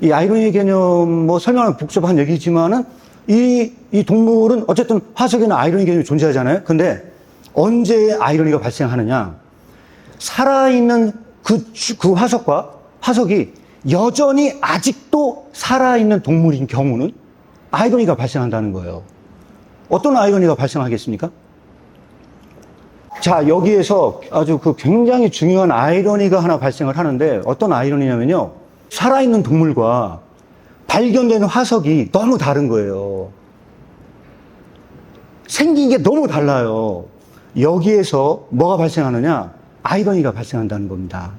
이 아이러니의 개념, 설명은 복잡한 얘기지만은 이 동물은 어쨌든 화석에는 아이러니 개념이 존재하잖아요. 근데 언제 아이러니가 발생하느냐. 살아있는 그 화석이 여전히 아직도 살아있는 동물인 경우는 아이러니가 발생한다는 거예요. 어떤 아이러니가 발생하겠습니까? 자, 여기에서 아주 굉장히 중요한 아이러니가 하나 발생을 하는데 어떤 아이러니냐면요. 살아있는 동물과 발견되는 화석이 너무 다른 거예요. 생긴 게 너무 달라요. 여기에서 뭐가 발생하느냐? 아이러니가 발생한다는 겁니다.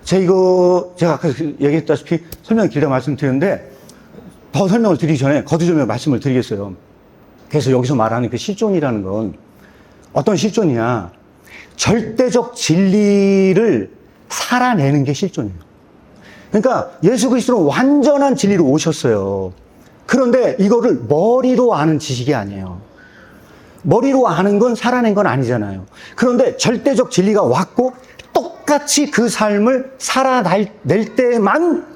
제가 아까 얘기했다시피 설명 길게 말씀드렸는데 더 설명을 드리기 전에 거두절미하게 말씀을 드리겠어요. 그래서 여기서 말하는 그 실존이라는 건 어떤 실존이냐? 절대적 진리를 살아내는 게 실존이에요. 그러니까 예수 그리스도는 완전한 진리로 오셨어요. 그런데 이거를 머리로 아는 지식이 아니에요. 머리로 아는 건 살아낸 건 아니잖아요. 그런데 절대적 진리가 왔고 똑같이 그 삶을 살아낼 때만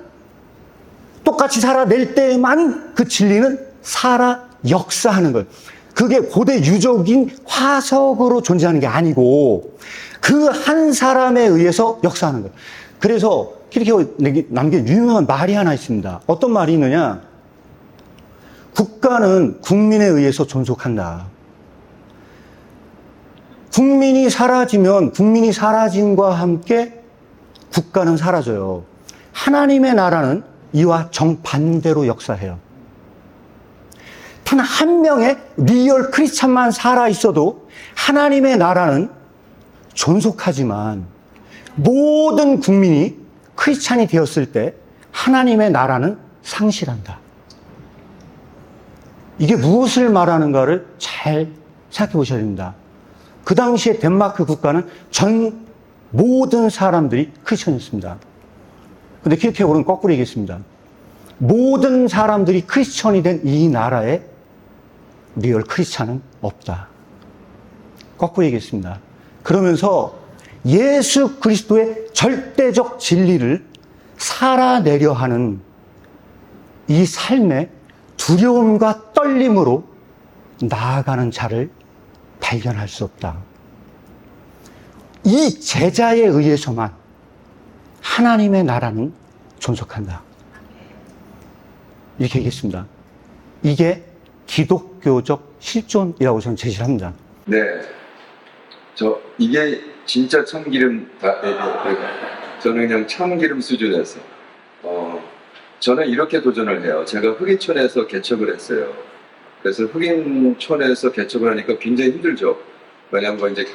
그 진리는 역사하는 거예요. 그게 고대 유적인 화석으로 존재하는 게 아니고 그 한 사람에 의해서 역사하는 거예요. 그래서 키르케고르가 남긴 유명한 말이 하나 있습니다. 어떤 말이 있느냐? 국가는 국민에 의해서 존속한다. 국민이 사라짐과 함께 국가는 사라져요. 하나님의 나라는 이와 정반대로 역사해요. 단 한 명의 리얼 크리스찬만 살아있어도 하나님의 나라는 존속하지만 모든 국민이 크리스찬이 되었을 때 하나님의 나라는 상실한다. 이게 무엇을 말하는가를 잘 생각해 보셔야 됩니다. 그 당시에 덴마크 국가는 모든 사람들이 크리스천이었습니다. 근데 키르케고르는 거꾸로 얘기했습니다. 모든 사람들이 크리스천이 된 이 나라에 리얼 크리스찬은 없다. 거꾸로 얘기했습니다. 그러면서 예수 그리스도의 절대적 진리를 살아내려 하는 이 삶의 두려움과 떨림으로 나아가는 자를 발견할 수 없다. 이 제자에 의해서만 하나님의 나라는 존속한다. 이렇게 얘기했습니다. 이게 기독교적 실존이라고 저는 제시를 합니다. 네. 이게 진짜 참기름 저는 그냥 참기름 수준에서 저는 이렇게 도전을 해요. 제가 흑인촌에서 개척을 했어요. 그래서 흑인촌에서 개척을 하니까 굉장히 힘들죠. 왜냐하면 이제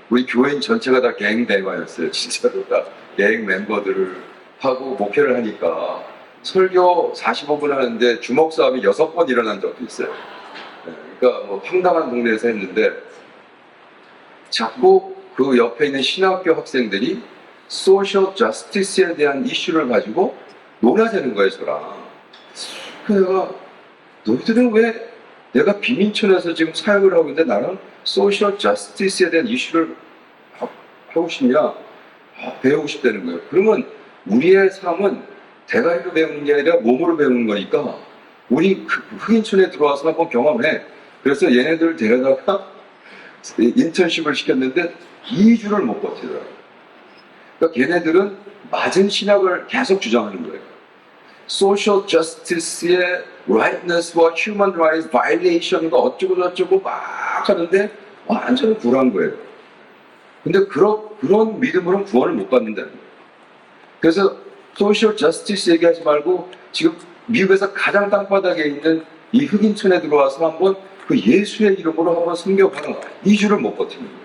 우리 교인 전체가 다 갱대마였어요. 진짜로 다 갱 멤버들을 하고 목회를 하니까 설교 45분 하는데 주먹 싸움이 6번 일어난 적도 있어요. 그러니까 황당한 동네에서 했는데 자꾸 그 옆에 있는 신학교 학생들이 소셜 저스티스에 대한 이슈를 가지고 논하자는 거예요, 저랑. 그래서 내가 너희들은 왜 내가 비민촌에서 지금 사역을 하고 있는데 나는 소셜 저스티스에 대한 이슈를 하고 싶냐? 배우고 싶다는 거예요. 그러면 우리의 삶은 대가리로 배우는 게 아니라 몸으로 배우는 거니까 우리 흑인촌에 들어와서 한번 경험해. 그래서 얘네들을 데려다가 인턴십을 시켰는데 2주를 못 버티더라고요. 그러니까 걔네들은 맞은 신학을 계속 주장하는 거예요. 소셜 저스티스의 rightness와 human rights violation과 어쩌고 막 하는데 완전히 불한 거예요. 근데 그런 믿음으로는 구원을 못 받는다는 거예요. 그래서 소셜 저스티스 얘기하지 말고 지금 미국에서 가장 땅바닥에 있는 이 흑인촌에 들어와서 한번 그 예수의 이름으로 한번 섬겨봐라. 2주를 못 버티는 거예요.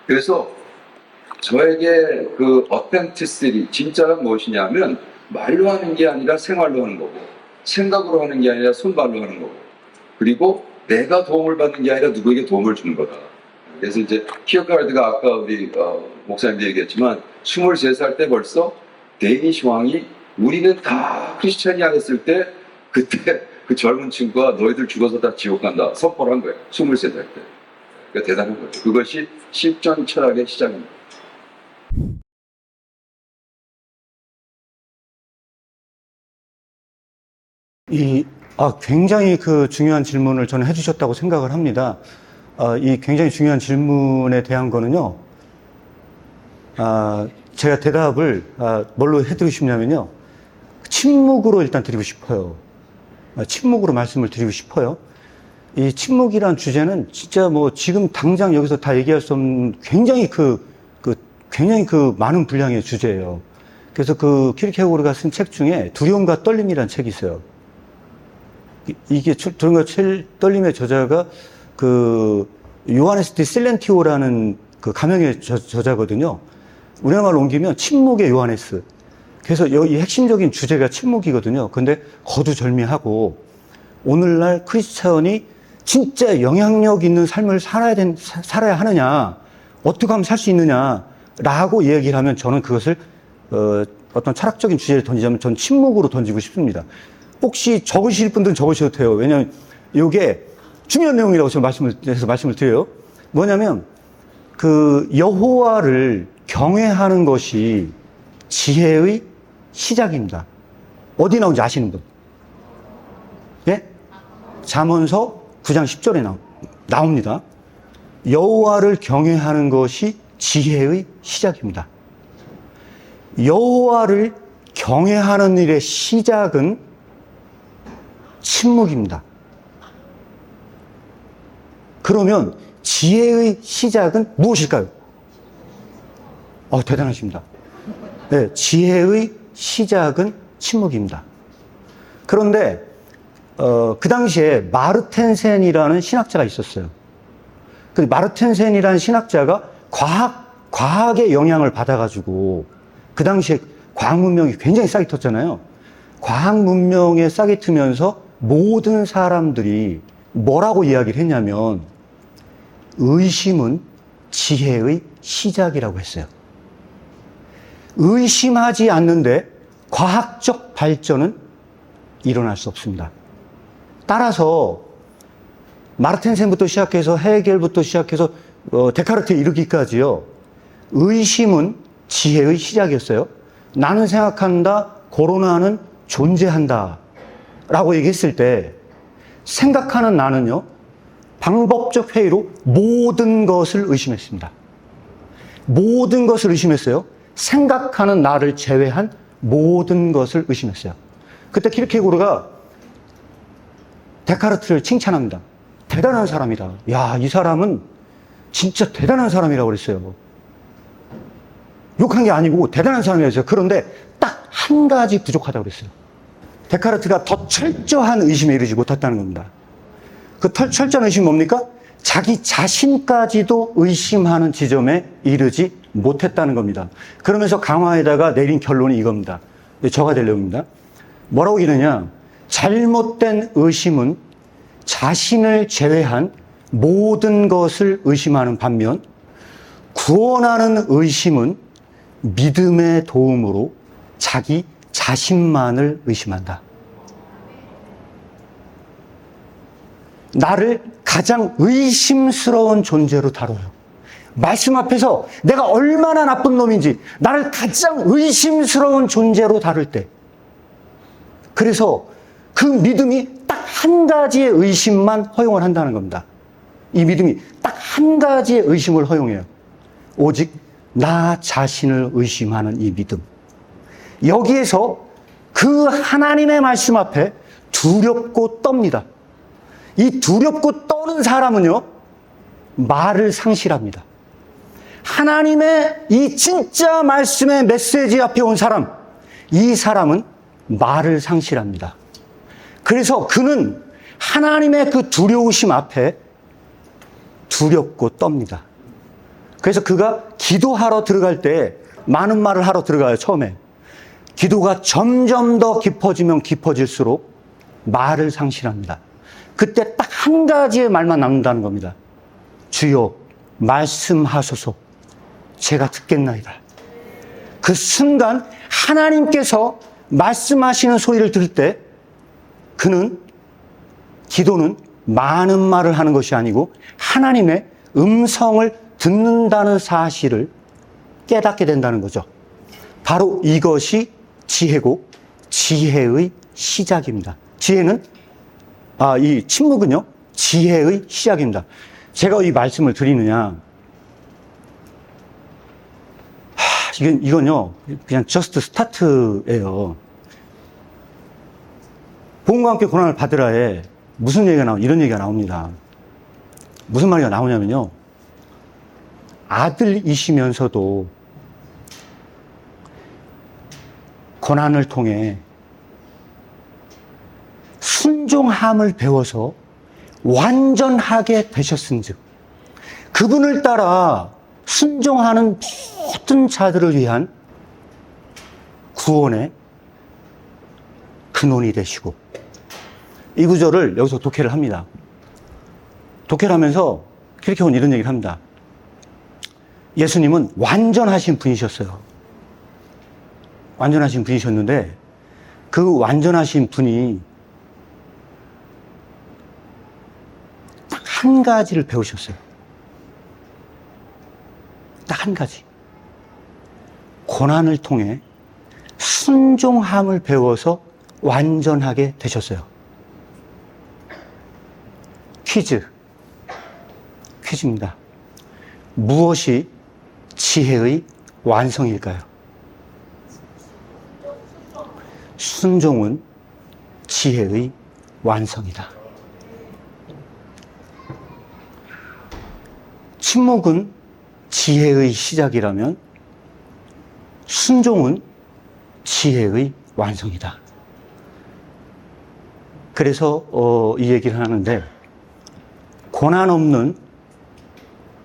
그래서 저에게 그 어텐티시티, 진짜가 무엇이냐면 말로 하는 게 아니라 생활로 하는 거고, 생각으로 하는 게 아니라 손발로 하는 거고, 그리고 내가 도움을 받는 게 아니라 누구에게 도움을 주는 거다. 그래서 이제 키어가르드가 아까 우리 목사님도 얘기했지만 23살 때 벌써 데니시 왕이 우리는 다 크리스찬이야 했을 때 그때 그 젊은 친구가 너희들 죽어서 다 지옥 간다 선포를 한 거예요. 23살 때. 그러니까 대단한 거죠. 그것이 실전 철학의 시작입니다. 굉장히 그 중요한 질문을 저는 해주셨다고 생각을 합니다. 이 굉장히 중요한 질문에 대한 거는요, 제가 대답을, 뭘로 해드리고 싶냐면요, 침묵으로 일단 드리고 싶어요. 침묵으로 말씀을 드리고 싶어요. 이 침묵이란 주제는 진짜 뭐 지금 당장 여기서 다 얘기할 수 없는 굉장히 굉장히 많은 분량의 주제예요. 그래서 그 키르케고르가 쓴 책 중에 두려움과 떨림이라는 책이 있어요. 이게 두려움과 떨림의 저자가 그 요하네스 디 실렌티오라는 그 가명의 저자거든요. 우리말로 옮기면 침묵의 요하네스. 그래서 이 핵심적인 주제가 침묵이거든요. 근데 거두절미하고 오늘날 크리스찬이 진짜 영향력 있는 삶을 살아야 하느냐, 어떻게 하면 살 수 있느냐라고 얘기를 하면 저는 그것을 어떤 철학적인 주제를 던지자면 전 침묵으로 던지고 싶습니다. 혹시 적으실 분들은 적으셔도 돼요. 왜냐하면 이게 중요한 내용이라고 제가 말씀을 드려요. 뭐냐면 그 여호와를 경외하는 것이 지혜의 시작입니다. 어디 나온지 아시는 분? 예? 잠언서 9장 10절에 나옵니다. 여호와를 경외하는 것이 지혜의 시작입니다. 여호와를 경외하는 일의 시작은 침묵입니다. 그러면 지혜의 시작은 무엇일까요? 대단하십니다. 네, 지혜의 시작은 침묵입니다. 그런데 그 당시에 마르텐센이라는 신학자가 있었어요. 그 마르텐센이라는 신학자가 과학의 영향을 받아가지고 그 당시에 과학 문명이 굉장히 싹이 텄잖아요. 과학 문명에 싹이 트면서 모든 사람들이 뭐라고 이야기를 했냐면 의심은 지혜의 시작이라고 했어요. 의심하지 않는데 과학적 발전은 일어날 수 없습니다. 따라서 마르텐센부터 시작해서 헤겔부터 시작해서 데카르트에 이르기까지요. 의심은 지혜의 시작이었어요. 나는 생각한다, 코로나는 존재한다 라고 얘기했을 때 생각하는 나는요, 방법적 회의로 모든 것을 의심했습니다. 모든 것을 의심했어요. 생각하는 나를 제외한 모든 것을 의심했어요. 그때 키르케고르가 데카르트를 칭찬합니다. 대단한 사람이다. 야, 이 사람은 진짜 대단한 사람이라고 그랬어요. 욕한 게 아니고 대단한 사람이었어요. 그런데 딱 한 가지 부족하다고 그랬어요. 데카르트가 더 철저한 의심에 이르지 못했다는 겁니다. 그 철저한 의심이 뭡니까? 자기 자신까지도 의심하는 지점에 이르지 못했다는 겁니다. 그러면서 강화에다가 내린 결론이 이겁니다. 저가 될 내용입니다. 뭐라고 얘기하느냐? 잘못된 의심은 자신을 제외한 모든 것을 의심하는 반면 구원하는 의심은 믿음의 도움으로 자기 자신만을 의심한다. 나를 가장 의심스러운 존재로 다뤄요. 말씀 앞에서 내가 얼마나 나쁜 놈인지 나를 가장 의심스러운 존재로 다룰 때, 그래서 그 믿음이 딱 한 가지의 의심만 허용을 한다는 겁니다. 이 믿음이 딱 한 가지의 의심을 허용해요. 오직 나 자신을 의심하는 이 믿음. 여기에서 그 하나님의 말씀 앞에 두렵고 떱니다. 이 두렵고 떠는 사람은요, 말을 상실합니다. 하나님의 이 진짜 말씀의 메시지 앞에 온 사람, 이 사람은 말을 상실합니다. 그래서 그는 하나님의 그 두려우심 앞에 두렵고 떱니다. 그래서 그가 기도하러 들어갈 때 많은 말을 하러 들어가요, 처음에. 기도가 점점 더 깊어지면 깊어질수록 말을 상실합니다. 그때 딱 한 가지의 말만 남는다는 겁니다. 주여, 말씀하소서. 제가 듣겠나이다. 그 순간 하나님께서 말씀하시는 소리를 들을 때 그는 기도는 많은 말을 하는 것이 아니고 하나님의 음성을 듣는다는 사실을 깨닫게 된다는 거죠. 바로 이것이 지혜고 지혜의 시작입니다. 지혜는 이 침묵은요, 지혜의 시작입니다. 제가 이 말씀을 드리느냐, 이건요, 그냥 저스트 스타트예요. 복음과 함께 고난을 받으라에 무슨 얘기가 이런 얘기가 나옵니다. 무슨 말이 나오냐면요, 아들이시면서도 고난을 통해 순종함을 배워서 완전하게 되셨은즉 그분을 따라 순종하는 모든 자들을 위한 구원의 근원이 되시고, 이 구절을 여기서 독해를 합니다. 독해를 하면서 킬케곤은 이런 얘기를 합니다. 예수님은 완전하신 분이셨어요. 완전하신 분이셨는데 그 완전하신 분이 딱 한 가지를 배우셨어요. 딱 한 가지. 고난을 통해 순종함을 배워서 완전하게 되셨어요. 퀴즈입니다. 무엇이 지혜의 완성일까요? 순종은 지혜의 완성이다. 침묵은 지혜의 시작이라면 순종은 지혜의 완성이다. 그래서 이 얘기를 하는데, 고난 없는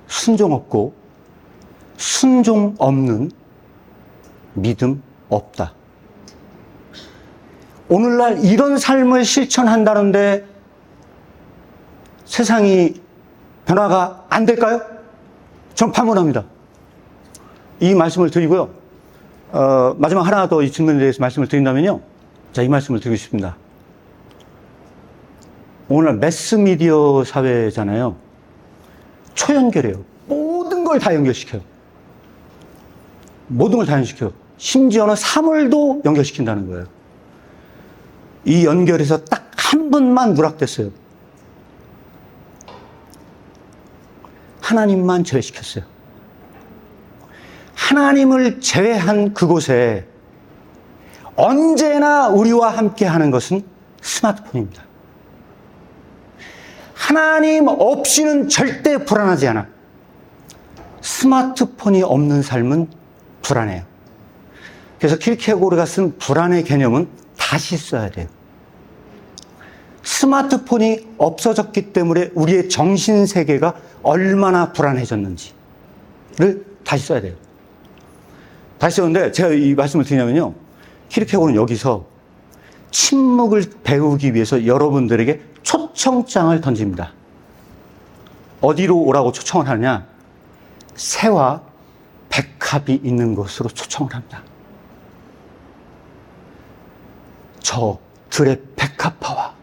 순종 없고 순종 없는 믿음 없다. 오늘날 이런 삶을 실천한다는데 세상이 변화가 안 될까요? 전 판문합니다. 이 말씀을 드리고요. 마지막 하나 더 이 질문에 대해서 말씀을 드린다면요. 자, 이 말씀을 드리고 싶습니다. 오늘날 매스미디어 사회잖아요. 초연결해요. 모든 걸 다 연결시켜요. 모든 걸 다 연결시켜요. 심지어는 사물도 연결시킨다는 거예요. 이 연결에서 딱 한 분만 누락됐어요. 하나님만 제외시켰어요. 하나님을 제외한 그곳에 언제나 우리와 함께 하는 것은 스마트폰입니다. 하나님 없이는 절대 불안하지 않아. 스마트폰이 없는 삶은 불안해요. 그래서 킬케고르가 쓴 불안의 개념은 다시 써야 돼요. 스마트폰이 없어졌기 때문에 우리의 정신세계가 얼마나 불안해졌는지를 다시 써야 돼요. 다시 썼는데 제가 이 말씀을 드리냐면요. 킬케고르는 여기서 침묵을 배우기 위해서 여러분들에게 초청장을 던집니다. 어디로 오라고 초청을 하느냐? 새와 백합이 있는 곳으로 초청을 합니다. 저 들의 백합화와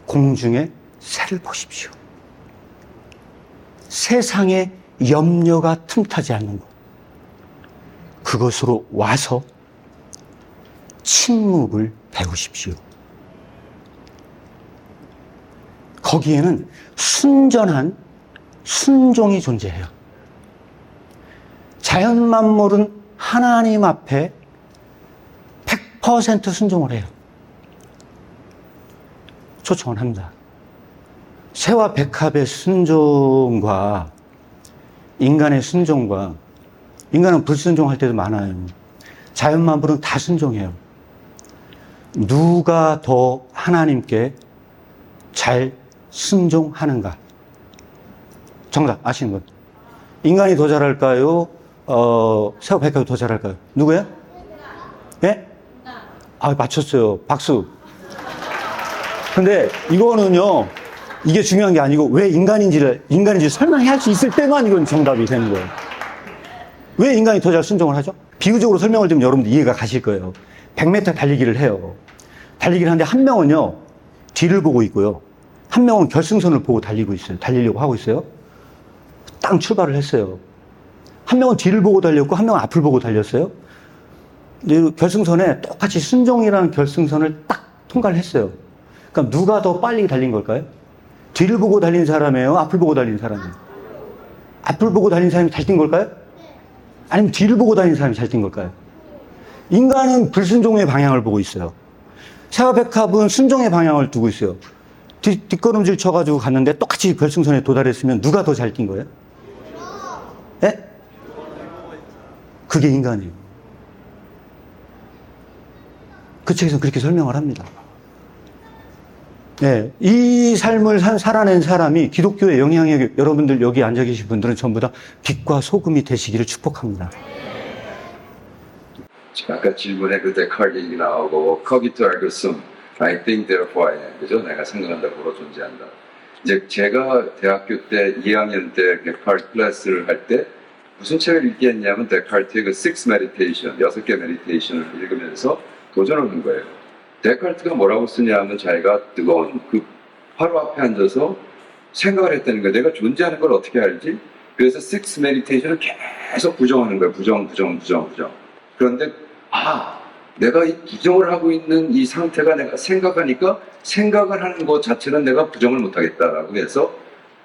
공중의 새를 보십시오. 세상에 염려가 틈타지 않는 곳. 그것으로 와서 침묵을 배우십시오. 거기에는 순전한 순종이 존재해요. 자연 만물은 하나님 앞에 100% 순종을 해요. 초청을 합니다. 새와 백합의 순종과 인간의 순종과, 인간은 불순종할 때도 많아요. 자연 만물은 다 순종해요. 누가 더 하나님께 잘 순종하는가? 정답 아시는 분? 인간이 더 잘할까요? 새우백화가 더 잘할까요? 누구야? 예? 아, 맞췄어요. 박수. 근데 이거는요, 이게 중요한 게 아니고 왜 인간인지를 설명할 수 있을 때만 이건 정답이 되는 거예요. 왜 인간이 더 잘 순종을 하죠? 비유적으로 설명을 드리면 여러분들 이해가 가실 거예요. 100m 달리기를 해요. 달리기를 하는데 한 명은요, 뒤를 보고 있고요. 한 명은 결승선을 보고 달리고 있어요. 달리려고 하고 있어요. 땅 출발을 했어요. 한 명은 뒤를 보고 달렸고 한 명은 앞을 보고 달렸어요. 근데 결승선에 똑같이 순종이라는 결승선을 딱 통과를 했어요. 그럼 누가 더 빨리 달린 걸까요? 뒤를 보고 달린 사람이에요? 앞을 보고 달린 사람이에요? 앞을 보고 달린 사람이 잘 뛴 걸까요? 아니면 뒤를 보고 달린 사람이 잘 뛴 걸까요? 인간은 불순종의 방향을 보고 있어요. 새와백합은 순종의 방향을 두고 있어요. 뒷걸음질 쳐가지고 갔는데 똑같이 결승선에 도달했으면 누가 더 잘 뛴 거예요? 예? 그게 인간이에요. 그 책에서는 그렇게 설명을 합니다. 네, 이 삶을 살아낸 사람이 기독교의 영향력, 여러분들 여기 앉아 계신 분들은 전부 다 빛과 소금이 되시기를 축복합니다. 아까 질문에 그 데카르트 얘기 나오고 cogitur ergo sum, I think therefore I am. 그죠? 내가 생각한다 고로 존재한다. 이제 제가 대학교 때 2학년 때 데카르트 클래스를 할 때 무슨 책을 읽게 했냐면 데카르트의 그 Six Meditation, 6개 메디테이션을 읽으면서 도전을 한 거예요. 데카르트가 뭐라고 쓰냐면 자기가 뜨거운 그 화로 앞에 앉아서 생각을 했다는 거예요. 내가 존재하는 걸 어떻게 알지? 그래서 Six Meditation을 계속 부정하는 거예요. 부정. 그런데 내가 이 부정을 하고 있는 이 상태가 내가 생각하니까 생각을 하는 것 자체는 내가 부정을 못하겠다라고 해서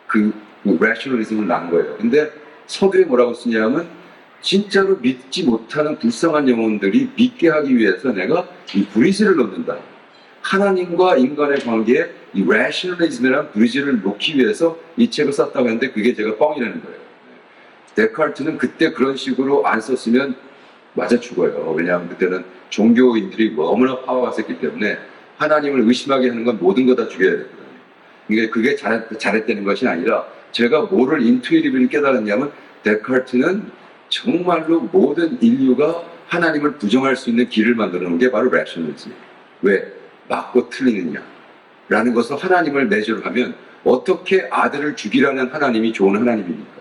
그 rationalism을 낳은 거예요. 근데 서두에 뭐라고 쓰냐면 진짜로 믿지 못하는 불쌍한 영혼들이 믿게 하기 위해서 내가 이 브리지를 넣는다. 하나님과 인간의 관계에 이 rationalism이라는 브리지를 놓기 위해서 이 책을 썼다고 했는데 그게 제가 뻥이라는 거예요. 데카르트는 그때 그런 식으로 안 썼으면 맞아 죽어요. 왜냐하면 그때는 종교인들이 너무나 파워가 셌기 때문에 하나님을 의심하게 하는 건 모든 거 다 죽여야 되거든요. 그러니까 그게 잘했다는 것이 아니라 제가 뭐를 인투이티브를 깨달았냐면 데카르트는 정말로 모든 인류가 하나님을 부정할 수 있는 길을 만들어 놓은 게 바로 rationalism이에요. 왜? 맞고 틀리느냐 라는 것을 하나님을 매저로 하면 어떻게 아들을 죽이라는 하나님이 좋은 하나님입니까?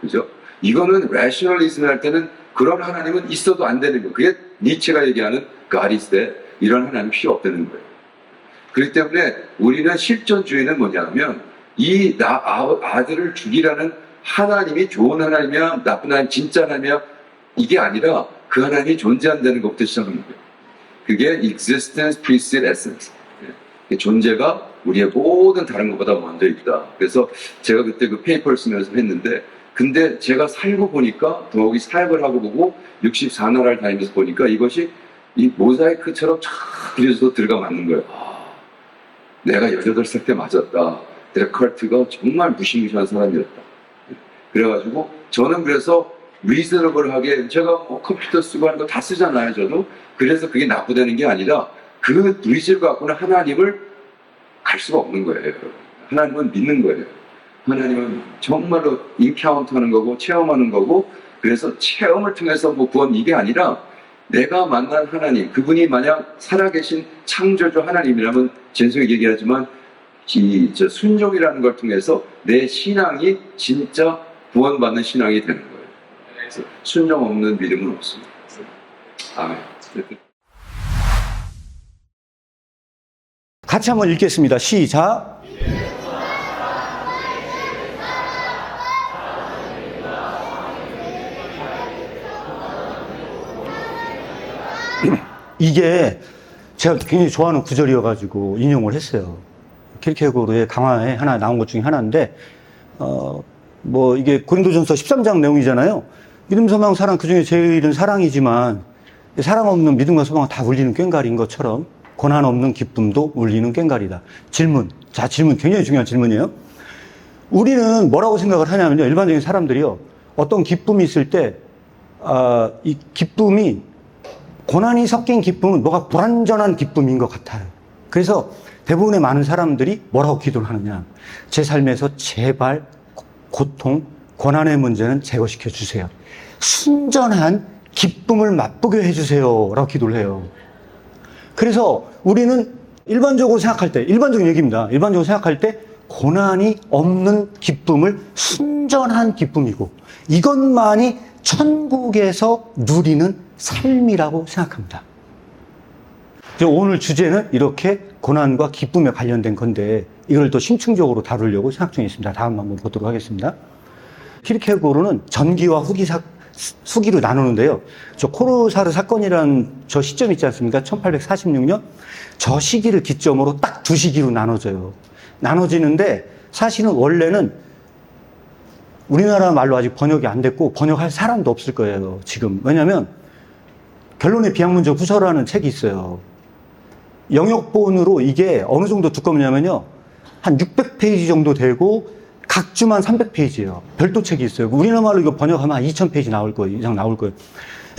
그죠? 이거는 rationalism 할 때는 그런 하나님은 있어도 안 되는 거예요. 그게 니체가 얘기하는 God is dead. 이런 하나님 필요 없다는 거예요. 그렇기 때문에 우리는 실존주의는 뭐냐면 이 아들을 죽이라는 하나님이 좋은 하나님이야 나쁜 하나님 진짜 하나님이야 이게 아니라 그 하나님이 존재한다는 것부터 시작하는 거예요. 그게 existence precede essence. 존재가 우리의 모든 다른 것보다 먼저 있다. 그래서 제가 그때 그 페이퍼를 쓰면서 했는데 근데 제가 살고 보니까 더욱이 사역을 하고 보고 64나라를 다니면서 보니까 이것이 이 모자이크처럼 쫙 그려서 들어가 맞는 거예요. 내가 18살 때 맞았다. 데카르트가 정말 무시무시한 사람이었다. 그래가지고 저는 그래서 리저너블하게 제가 뭐 컴퓨터 쓰고 하는 거 다 쓰잖아요. 저도. 그래서 그게 나쁘다는 게 아니라 그 리저를 갖고는 하나님을 갈 수가 없는 거예요. 하나님은 믿는 거예요. 하나님은 정말로 인카운트하는 거고 체험하는 거고 그래서 체험을 통해서 뭐 구원 이게 아니라 내가 만난 하나님 그분이 만약 살아계신 창조주 하나님이라면 전성에 얘기하지만 저 순종이라는 걸 통해서 내 신앙이 진짜 구원받는 신앙이 되는 거예요. 그래서 순종 없는 믿음은 없습니다. 아멘. 같이 한번 읽겠습니다. 시작. 이게 제가 굉장히 좋아하는 구절이어가지고 인용을 했어요. 킬케고르의 강화에 하나 나온 것 중에 하나인데, 뭐 이게 고린도전서 13장 내용이잖아요. 믿음, 소망, 사랑 그 중에 제일은 사랑이지만 사랑 없는 믿음과 소망은 다 울리는 꽹과리인 것처럼 고난 없는 기쁨도 울리는 꽹과리다. 질문. 자, 질문 굉장히 중요한 질문이에요. 우리는 뭐라고 생각을 하냐면요. 일반적인 사람들이요. 어떤 기쁨이 있을 때, 이 기쁨이 고난이 섞인 기쁨은 뭐가 불완전한 기쁨인 것 같아요. 그래서 대부분의 많은 사람들이 뭐라고 기도를 하느냐. 제 삶에서 제발 고통, 고난의 문제는 제거시켜 주세요. 순전한 기쁨을 맛보게 해주세요. 라고 기도를 해요. 그래서 우리는 일반적으로 생각할 때, 일반적인 얘기입니다. 일반적으로 생각할 때 고난이 없는 기쁨을 순전한 기쁨이고 이것만이 천국에서 누리는 삶이라고 생각합니다. 오늘 주제는 이렇게 고난과 기쁨에 관련된 건데 이걸 또 심층적으로 다루려고 생각 중에 있습니다. 다음 한번 보도록 하겠습니다. 키르케고르는 전기와 후기로 나누는데요. 저 코르사르 사건이라는 저 시점 있지 않습니까? 1846년. 저 시기를 기점으로 딱 두 시기로 나눠져요. 나눠지는데 사실은 원래는 우리나라 말로 아직 번역이 안 됐고 번역할 사람도 없을 거예요. 지금. 왜냐하면 결론의 비학문적 후서라는 책이 있어요. 영역본으로 이게 어느 정도 두껍냐면요. 한 600페이지 정도 되고 각 주만 300페이지예요. 별도 책이 있어요. 우리나라 말로 이거 번역하면 한 2000페이지 나올 거예요. 이상 나올 거예요.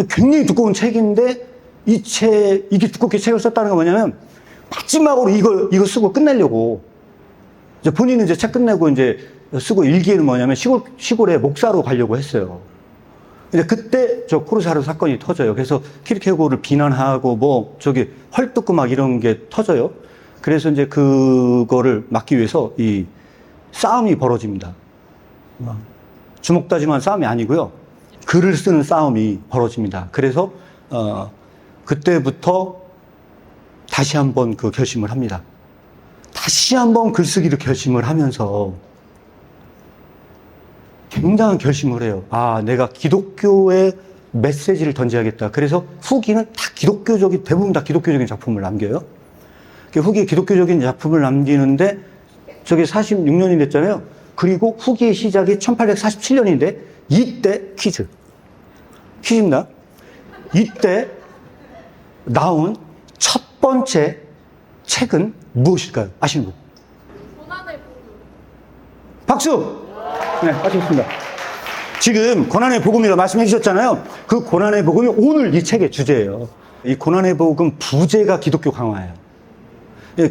굉장히 두꺼운 책인데 이게 두껍게 책을 썼다는 건 뭐냐면 마지막으로 이거 쓰고 끝내려고 이제 본인은 이제 책 끝내고 이제 쓰고 일기에는 뭐냐면 시골에 목사로 가려고 했어요. 근데 그때 저 코르사르 사건이 터져요. 그래서 키르케고르를 비난하고 헐뜯고 막 이런 게 터져요. 그래서 이제 그거를 막기 위해서 이 싸움이 벌어집니다. 주먹다짐한 싸움이 아니고요. 글을 쓰는 싸움이 벌어집니다. 그래서 그때부터 다시 한번 그 결심을 합니다. 다시 한번 글쓰기를 결심을 하면서 굉장한 결심을 해요. 내가 기독교의 메시지를 던져야겠다. 그래서 후기는 다 대부분 다 기독교적인 작품을 남겨요. 후기에 기독교적인 작품을 남기는데 저게 46년이 됐잖아요. 그리고 후기의 시작이 1847년인데 이때 퀴즈입니다. 이때 나온 첫 번째 책은 무엇일까요? 아시는 분? 고난의 복음. 박수! 네, 맞췄습니다. 지금 고난의 복음이라고 말씀해 주셨잖아요. 그 고난의 복음이 오늘 이 책의 주제예요. 이 고난의 복음 부제가 기독교 강화예요.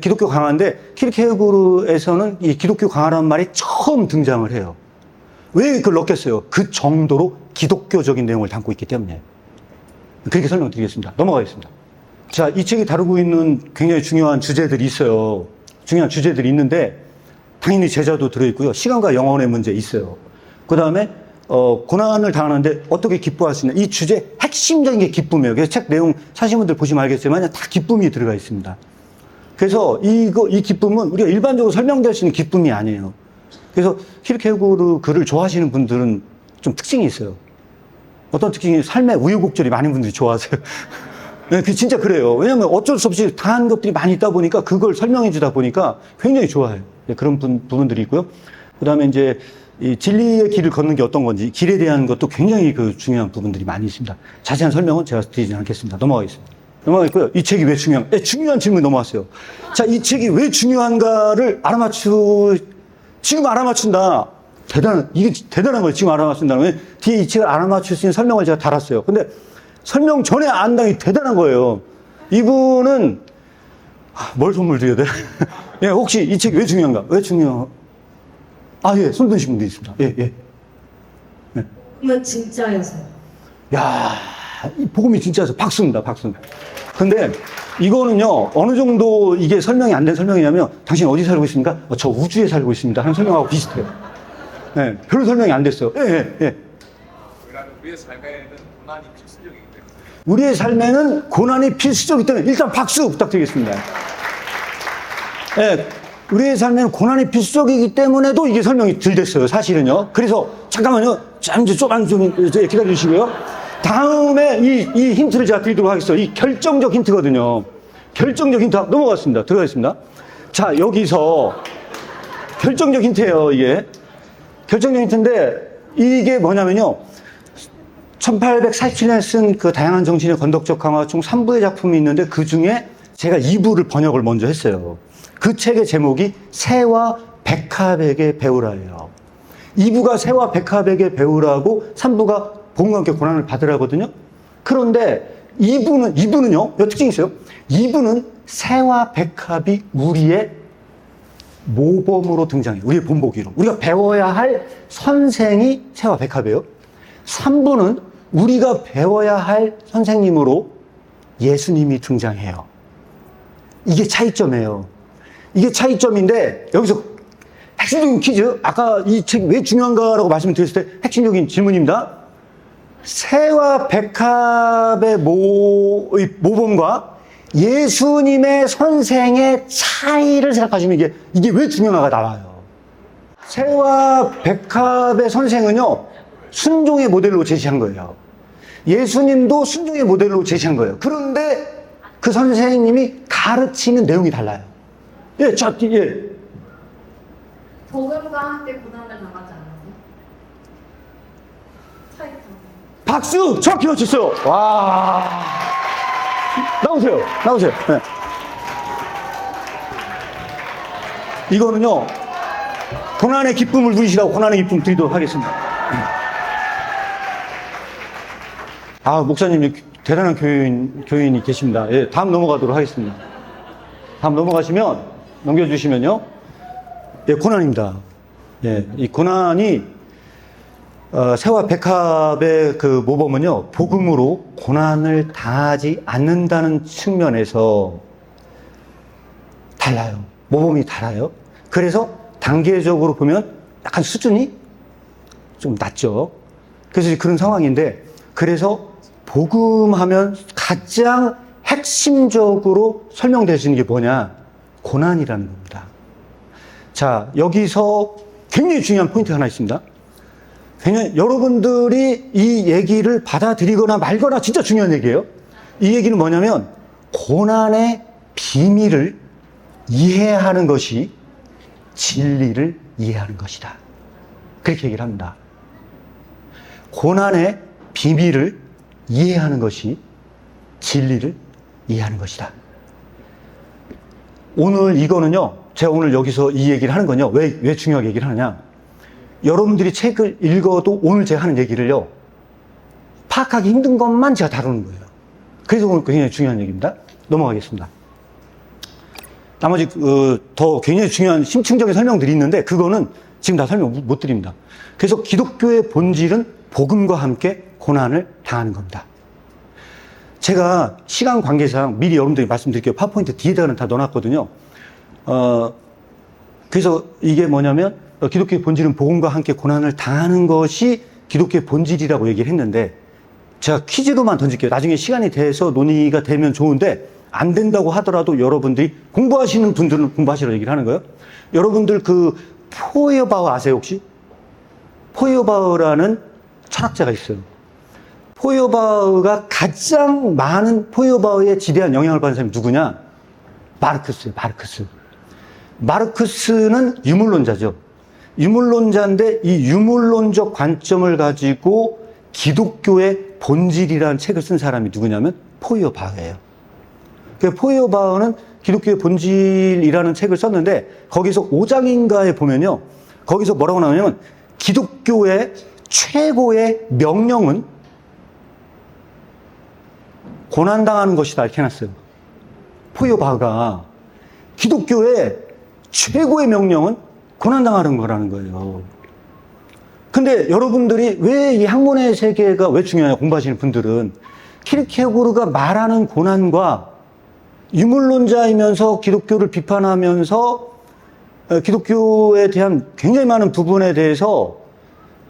기독교 강화인데 키르케고르에서는 이 기독교 강화라는 말이 처음 등장을 해요. 왜 그걸 넣겠어요? 그 정도로 기독교적인 내용을 담고 있기 때문이에요. 그렇게 설명드리겠습니다. 넘어가겠습니다. 자, 이 책이 다루고 있는 굉장히 중요한 주제들이 있어요. 중요한 주제들이 있는데 당연히 제자도 들어있고요. 시간과 영혼의 문제 있어요. 그 다음에 고난을 당하는데 어떻게 기뻐할 수 있냐. 이 주제 핵심적인 게 기쁨이에요. 그래서 책 내용 사신 분들 보시면 알겠지만 다 기쁨이 들어가 있습니다. 그래서 이 기쁨은 우리가 일반적으로 설명될 수 있는 기쁨이 아니에요. 그래서 키르케고르 글을 좋아하시는 분들은 좀 특징이 있어요. 어떤 특징이 삶의 우여곡절이 많은 분들이 좋아하세요. 네, 진짜 그래요. 왜냐하면 어쩔 수 없이 당한 것들이 많이 있다 보니까 그걸 설명해 주다 보니까 굉장히 좋아해요. 네, 그런 부분들이 있고요. 그 다음에 이제 이 진리의 길을 걷는 게 어떤 건지 길에 대한 것도 굉장히 그 중요한 부분들이 많이 있습니다. 자세한 설명은 제가 드리지 않겠습니다. 넘어가겠습니다. 넘어가겠고요. 이 책이 왜 중요한 질문 넘어왔어요. 자, 이 책이 왜 중요한가를 지금 알아맞춘다. 이게 대단한 거예요. 지금 알아맞춘다는 왜 뒤에 이 책을 알아맞출 수 있는 설명을 제가 달았어요. 근데 설명 전에 안다니 대단한 거예요. 이분은 뭘 선물 드려야 돼? 예, 혹시 이 책이 왜 중요한가? 왜 중요한? 예, 손 드신 분도 있습니다. 예. 네. 복음은 진짜여서. 야, 이 복음이 진짜여서 박수입니다. 근데 이거는요, 어느 정도 이게 설명이 안 된 설명이냐면, 당신 어디 살고 있습니까? 저 우주에 살고 있습니다. 하는 설명하고 비슷해요. 네, 별로 설명이 안 됐어요. 예. 우리의 삶에는 고난이 필수적이기 때문에. 우리의 삶에는 고난이 필수적이기 때문에 일단 박수 부탁드리겠습니다. 예, 우리의 삶에는 고난이 필수적이기 때문에도 이게 설명이 덜 됐어요. 사실은요. 그래서 잠깐만요. 좀 기다려 주시고요. 다음에 이 힌트를 제가 드리도록 하겠어요. 이 결정적 힌트거든요. 결정적 힌트 넘어갔습니다. 들어가겠습니다. 자, 여기서 결정적 힌트예요. 이게 결정적 힌트인데 이게 뭐냐면요. 1847년에 쓴 그 다양한 정신의 건덕적 강화 중 3부의 작품이 있는데 그 중에 제가 2부를 번역을 먼저 했어요. 그 책의 제목이 새와 백합에게 배우라예요. 2부가 새와 백합에게 배우라고 3부가 복음과 함께 고난을 받으라거든요. 그런데 이분은요, 요 특징이 있어요. 이분은 새와 백합이 우리의 모범으로 등장해요. 우리의 본보기로. 우리가 배워야 할 선생이 새와 백합이에요. 3분은 우리가 배워야 할 선생님으로 예수님이 등장해요. 이게 차이점이에요. 이게 차이점인데, 여기서 핵심적인 퀴즈, 아까 이 책 왜 중요한가라고 말씀드렸을 때 핵심적인 질문입니다. 새와 백합의 모범과 예수님의 선생의 차이를 생각하시면 이게 왜 중요한가가 나와요. 새와 백합의 선생은요, 순종의 모델로 제시한 거예요. 예수님도 순종의 모델로 제시한 거예요. 그런데 그 선생님이 가르치는 내용이 달라요. 예. 복음과 함께 고난을 당하지 않았어요? 차이점. 박수! 정확히 맞췄어요. 와. 나오세요. 네. 이거는요, 고난의 기쁨을 누리시라고 고난의 기쁨 드리도록 하겠습니다. 아, 목사님, 대단한 교인이 계십니다. 예, 다음 넘어가도록 하겠습니다. 다음 넘겨주시면요. 예, 고난입니다. 예, 이 고난이, 새와 백합의 그 모범은요, 복음으로 고난을 당하지 않는다는 측면에서 달라요. 모범이 달라요. 그래서 단계적으로 보면 약간 수준이 좀 낮죠. 그래서 그런 상황인데, 그래서 복음하면 가장 핵심적으로 설명될 수 있는 게 뭐냐? 고난이라는 겁니다. 자, 여기서 굉장히 중요한 포인트가 하나 있습니다. 굉장히 여러분들이 이 얘기를 받아들이거나 말거나 진짜 중요한 얘기예요. 이 얘기는 뭐냐면 고난의 비밀을 이해하는 것이 진리를 이해하는 것이다. 그렇게 얘기를 합니다. 고난의 비밀을 이해하는 것이 진리를 이해하는 것이다. 오늘 이거는요, 제가 오늘 여기서 이 얘기를 하는 건요, 왜 중요하게 얘기를 하느냐. 여러분들이 책을 읽어도 오늘 제가 하는 얘기를요, 파악하기 힘든 것만 제가 다루는 거예요. 그래서 오늘 굉장히 중요한 얘기입니다. 넘어가겠습니다. 나머지, 더 굉장히 중요한 심층적인 설명들이 있는데, 그거는 지금 다 설명 못 드립니다. 그래서 기독교의 본질은 복음과 함께 고난을 당하는 겁니다. 제가 시간 관계상 미리 여러분들이 말씀드릴게요. 파워포인트 뒤에다가는 다 넣어놨거든요. 그래서 이게 뭐냐면, 기독교의 본질은 복음과 함께 고난을 당하는 것이 기독교의 본질이라고 얘기를 했는데, 제가 퀴즈로만 던질게요. 나중에 시간이 돼서 논의가 되면 좋은데, 안 된다고 하더라도 여러분들이 공부하시는 분들은 공부하시라고 얘기를 하는 거예요. 여러분들 그 포이어바우 아세요, 혹시? 포이어바우라는 철학자가 있어요. 포이어바우가 가장 많은 포이어바우에 지대한 영향을 받은 사람이 누구냐? 마르크스예요, 마르크스. 마르크스는 유물론자죠. 유물론자인데 이 유물론적 관점을 가지고 기독교의 본질이라는 책을 쓴 사람이 누구냐면 포이어바우예요. 포이어바우는 기독교의 본질이라는 책을 썼는데 거기서 5장인가에 보면요. 거기서 뭐라고 나오냐면 기독교의 최고의 명령은 고난당하는 것이다 이렇게 해놨어요. 포이어바우가 기독교의 최고의 명령은 고난당하는 거라는 거예요. 근데 여러분들이 왜 이 학문의 세계가 왜 중요하냐 공부하시는 분들은 키르케고르가 말하는 고난과 유물론자이면서 기독교를 비판하면서 기독교에 대한 굉장히 많은 부분에 대해서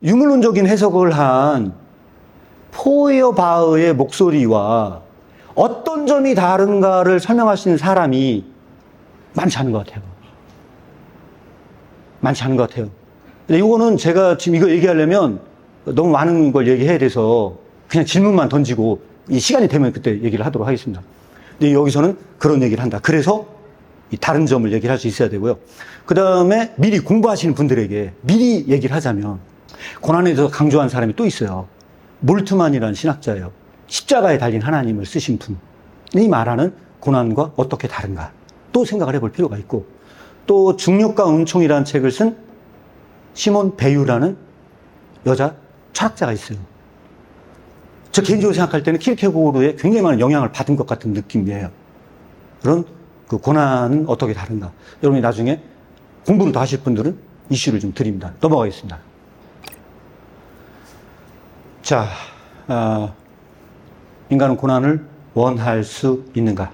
유물론적인 해석을 한 포이어바우의 목소리와 어떤 점이 다른가를 설명하시는 사람이 많지 않은 것 같아요. 많지 않은 것 같아요. 근데 이거는 제가 지금 이거 얘기하려면 너무 많은 걸 얘기해야 돼서 그냥 질문만 던지고 이 시간이 되면 그때 얘기를 하도록 하겠습니다. 근데 여기서는 그런 얘기를 한다. 그래서 이 다른 점을 얘기를 할 수 있어야 되고요. 그 다음에 미리 공부하시는 분들에게 미리 얘기를 하자면 고난에 대해서 강조한 사람이 또 있어요. 몰트만이라는 신학자예요. 십자가에 달린 하나님을 쓰신 분이 말하는 고난과 어떻게 다른가 또 생각을 해볼 필요가 있고 또 중력과 은총이라는 책을 쓴 시몬 베유라는 여자 철학자가 있어요. 저 개인적으로 생각할 때는 키르케고르에 굉장히 많은 영향을 받은 것 같은 느낌이에요. 그런 그 고난은 어떻게 다른가. 여러분이 나중에 공부를 더 하실 분들은 이슈를 좀 드립니다. 넘어가겠습니다. 자, 인간은 고난을 원할 수 있는가?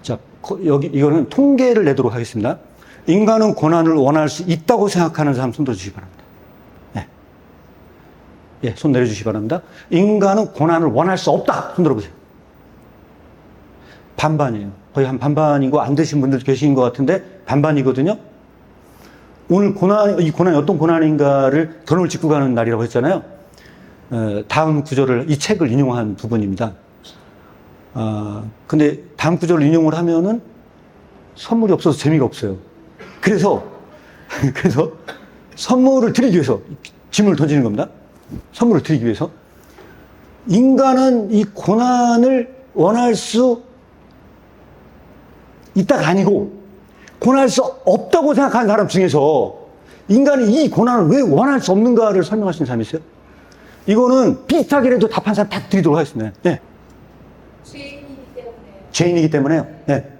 자, 이거는 통계를 내도록 하겠습니다. 인간은 고난을 원할 수 있다고 생각하는 사람 손 들어주시기 바랍니다. 네. 예, 손 내려주시기 바랍니다. 인간은 고난을 원할 수 없다. 손 들어보세요. 반반이에요. 거의 한 반반이고 안 되신 분들도 계신 것 같은데 반반이거든요. 오늘 이 고난이 어떤 고난인가를 결론을 짓고 가는 날이라고 했잖아요. 다음 구절을, 이 책을 인용한 부분입니다. 근데 다음 구절을 인용을 하면은 선물이 없어서 재미가 없어요. 그래서 선물을 드리기 위해서 질문을 던지는 겁니다. 선물을 드리기 위해서 인간은 이 고난을 원할 수 있다가 아니고 고난할 수 없다고 생각하는 사람 중에서 인간이 이 고난을 왜 원할 수 없는가를 설명하시는 사람이 있어요? 이거는 비슷하게라도 답한 사람 다 드리도록 하겠습니다. 네. 죄인이기 때문에. 죄인이기 때문에요. 네.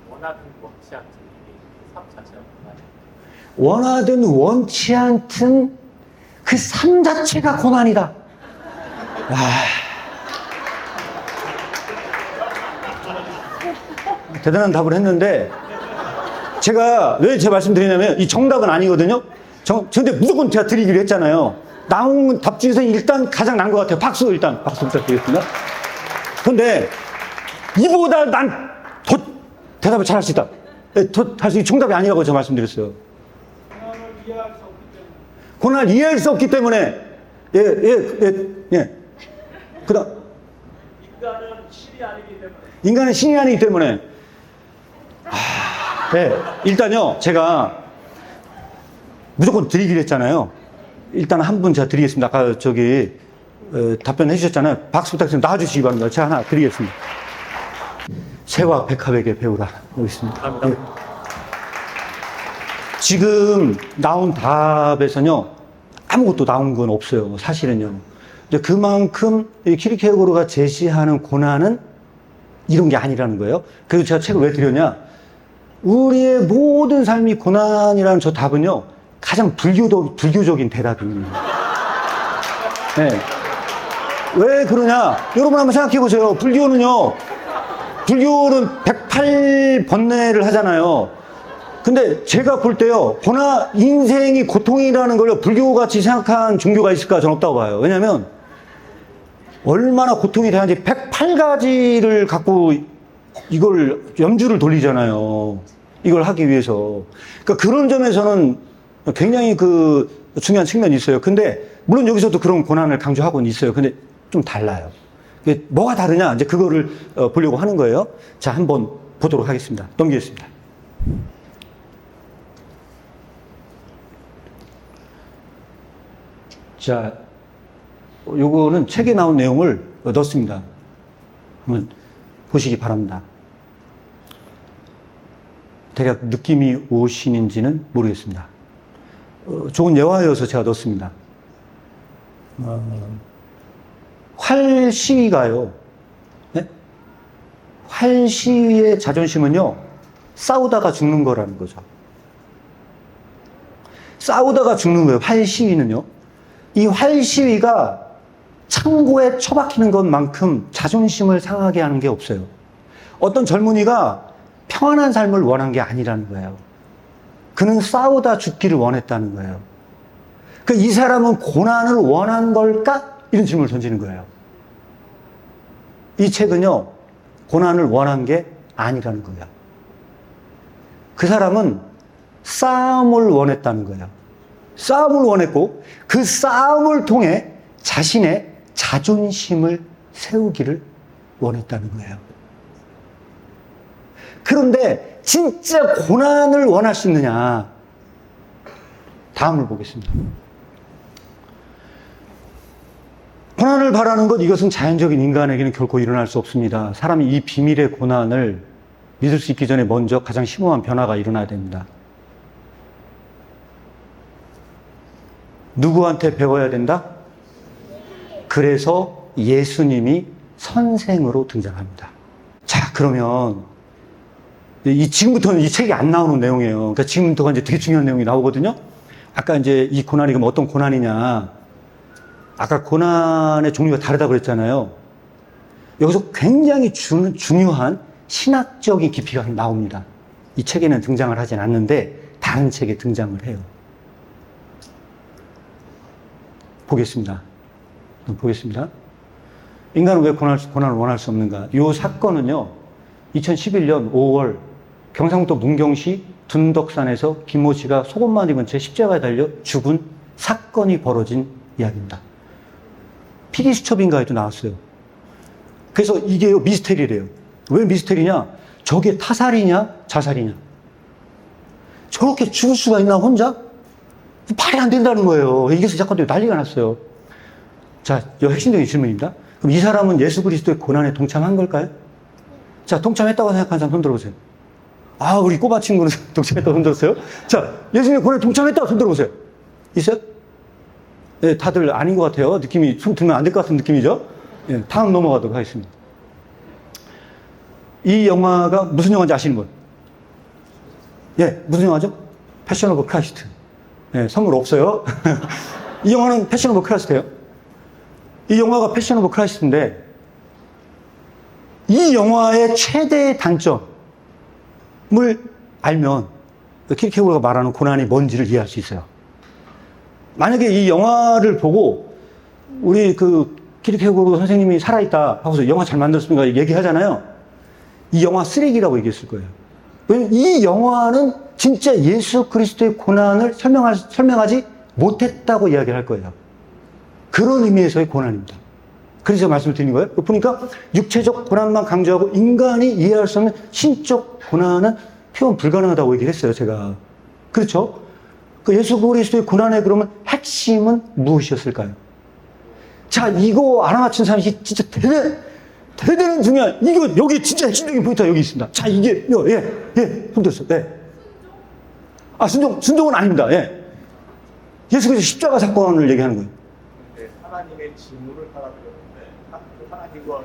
원하든 원치 않든 삶 자체가 고난이에요. 원하든 원치 않든 그 삶 자체가 고난이다. 대단한 답을 했는데 제가 왜 제 말씀드리냐면 이 정답은 아니거든요. 근데 무조건 제가 드리기로 했잖아요. 나온 답 중에서 일단 가장 나은 것 같아요. 박수 부탁드리겠습니다. 그런데 이보다 난 더 대답을 잘할 수 있다. 더 할 수 있는 정답이 아니라고 제가 말씀드렸어요. 고난을 이해할 수 없기 때문에. 예. 그다음 인간은 신이 아니기 때문에. 네, 일단요, 제가 무조건 드리기로 했잖아요. 일단 한 분 제가 드리겠습니다. 아까 답변해 주셨잖아요. 박수 부탁드립니다. 나와주시기 바랍니다. 제가 하나 드리겠습니다. 새와 백합에게 배우라. 여기 있습니다. 감사합니다. 예. 지금 나온 답에서는요, 아무것도 나온 건 없어요. 사실은요. 근데 그만큼 이 키르케고르가 제시하는 고난은 이런 게 아니라는 거예요. 그래서 제가 책을 왜 드렸냐? 우리의 모든 삶이 고난이라는 저 답은요, 가장 불교적인 대답입니다. 네. 왜 그러냐? 여러분 한번 생각해 보세요. 불교는 108번뇌를 하잖아요. 근데 제가 볼 때요, 인생이 고통이라는 걸 불교같이 생각한 종교가 있을까? 저는 없다고 봐요. 왜냐면, 얼마나 고통이 대한지 108가지를 갖고 이걸 염주를 돌리잖아요. 이걸 하기 위해서. 그러니까 그런 점에서는 굉장히 중요한 측면이 있어요. 근데, 물론 여기서도 그런 고난을 강조하고는 있어요. 근데 좀 달라요. 뭐가 다르냐? 이제 그거를 보려고 하는 거예요. 자, 한번 보도록 하겠습니다. 넘기겠습니다. 자, 요거는 책에 나온 내용을 넣었습니다. 한번 보시기 바랍니다. 대략 느낌이 오시는지는 모르겠습니다. 좋은 예화여서 제가 넣었습니다. 활 시위가요. 네? 활 시위의 자존심은요, 싸우다가 죽는 거라는 거죠. 싸우다가 죽는 거예요. 활 시위는요. 이 활 시위가 창고에 처박히는 것만큼 자존심을 상하게 하는 게 없어요. 어떤 젊은이가 평안한 삶을 원한 게 아니라는 거예요. 그는 싸우다 죽기를 원했다는 거예요. 이 사람은 고난을 원한 걸까? 이런 질문을 던지는 거예요. 이 책은요, 고난을 원한 게 아니라는 거예요. 그 사람은 싸움을 원했다는 거예요. 싸움을 원했고, 그 싸움을 통해 자신의 자존심을 세우기를 원했다는 거예요. 그런데 진짜 고난을 원할 수 있느냐? 다음을 보겠습니다. 고난을 바라는 것, 이것은 자연적인 인간에게는 결코 일어날 수 없습니다. 사람이 이 비밀의 고난을 믿을 수 있기 전에 먼저 가장 심오한 변화가 일어나야 됩니다. 누구한테 배워야 된다? 그래서 예수님이 선생으로 등장합니다. 자, 그러면 지금부터는 이 책이 안 나오는 내용이에요. 그러니까 지금부터가 이제 되게 중요한 내용이 나오거든요. 아까 이제 이 고난이 그럼 어떤 고난이냐. 아까 고난의 종류가 다르다고 그랬잖아요. 여기서 굉장히 중요한 신학적인 깊이가 나옵니다. 이 책에는 등장을 하진 않는데 다른 책에 등장을 해요. 보겠습니다. 인간은 왜 고난을 원할 수 없는가? 이 사건은요, 2011년 5월 경상북도 문경시 둔덕산에서 김모 씨가 속옷만 입은 채 십자가에 달려 죽은 사건이 벌어진 이야기입니다. PD수첩인가에도 나왔어요. 그래서 이게 미스테리래요. 왜 미스테리냐? 저게 타살이냐 자살이냐? 저렇게 죽을 수가 있나 혼자? 말이 안 된다는 거예요. 이게 사건들이 난리가 났어요. 자, 이 핵심적인 질문입니다. 그럼 이 사람은 예수 그리스도의 고난에 동참한 걸까요? 자, 동참했다고 생각하는 사람 손 들어보세요. 아, 우리 꼬마 친구는 동참했다고 손 들었어요? 자, 예수님의 고난에 동참했다고 손 들어보세요. 있어요? 네, 다들 아닌 것 같아요. 느낌이, 손 들면 안 될 것 같은 느낌이죠? 네, 다음 넘어가도록 하겠습니다. 이 영화가 무슨 영화인지 아시는 분? 예, 무슨 영화죠? 패션 오브 크라이스트. 예, 선물 없어요. 이 영화는 패션 오브 크라이스트예요. 이 영화가 패션 오브 크라이스트인데 이 영화의 최대의 단점을 알면 키르케고르가 말하는 고난이 뭔지를 이해할 수 있어요. 만약에 이 영화를 보고 우리 키르케고르 선생님이 살아있다 하고서 영화 잘 만들었습니까? 얘기하잖아요. 이 영화 쓰레기라고 얘기했을 거예요. 왜냐면 이 영화는 진짜 예수 그리스도의 고난을 설명하지 못했다고 이야기를 할 거예요. 그런 의미에서의 고난입니다. 그래서 말씀을 드리는 거예요. 보니까 육체적 고난만 강조하고 인간이 이해할 수 없는 신적 고난은 표현 불가능하다고 얘기를 했어요, 제가. 그렇죠? 그 예수 그리스도의 고난의 그러면 핵심은 무엇이었을까요? 자, 이거 알아맞힌 사람이 진짜 대단히 중요한, 이거, 여기 진짜 핵심적인 포인트가 여기 있습니다. 자, 이게, 손 들었어요. 네. 아, 순종은 아닙니다. 예. 예수 그리스도 십자가 사건을 얘기하는 거예요. 하나님의 징후를 하나드렸는데 하나님과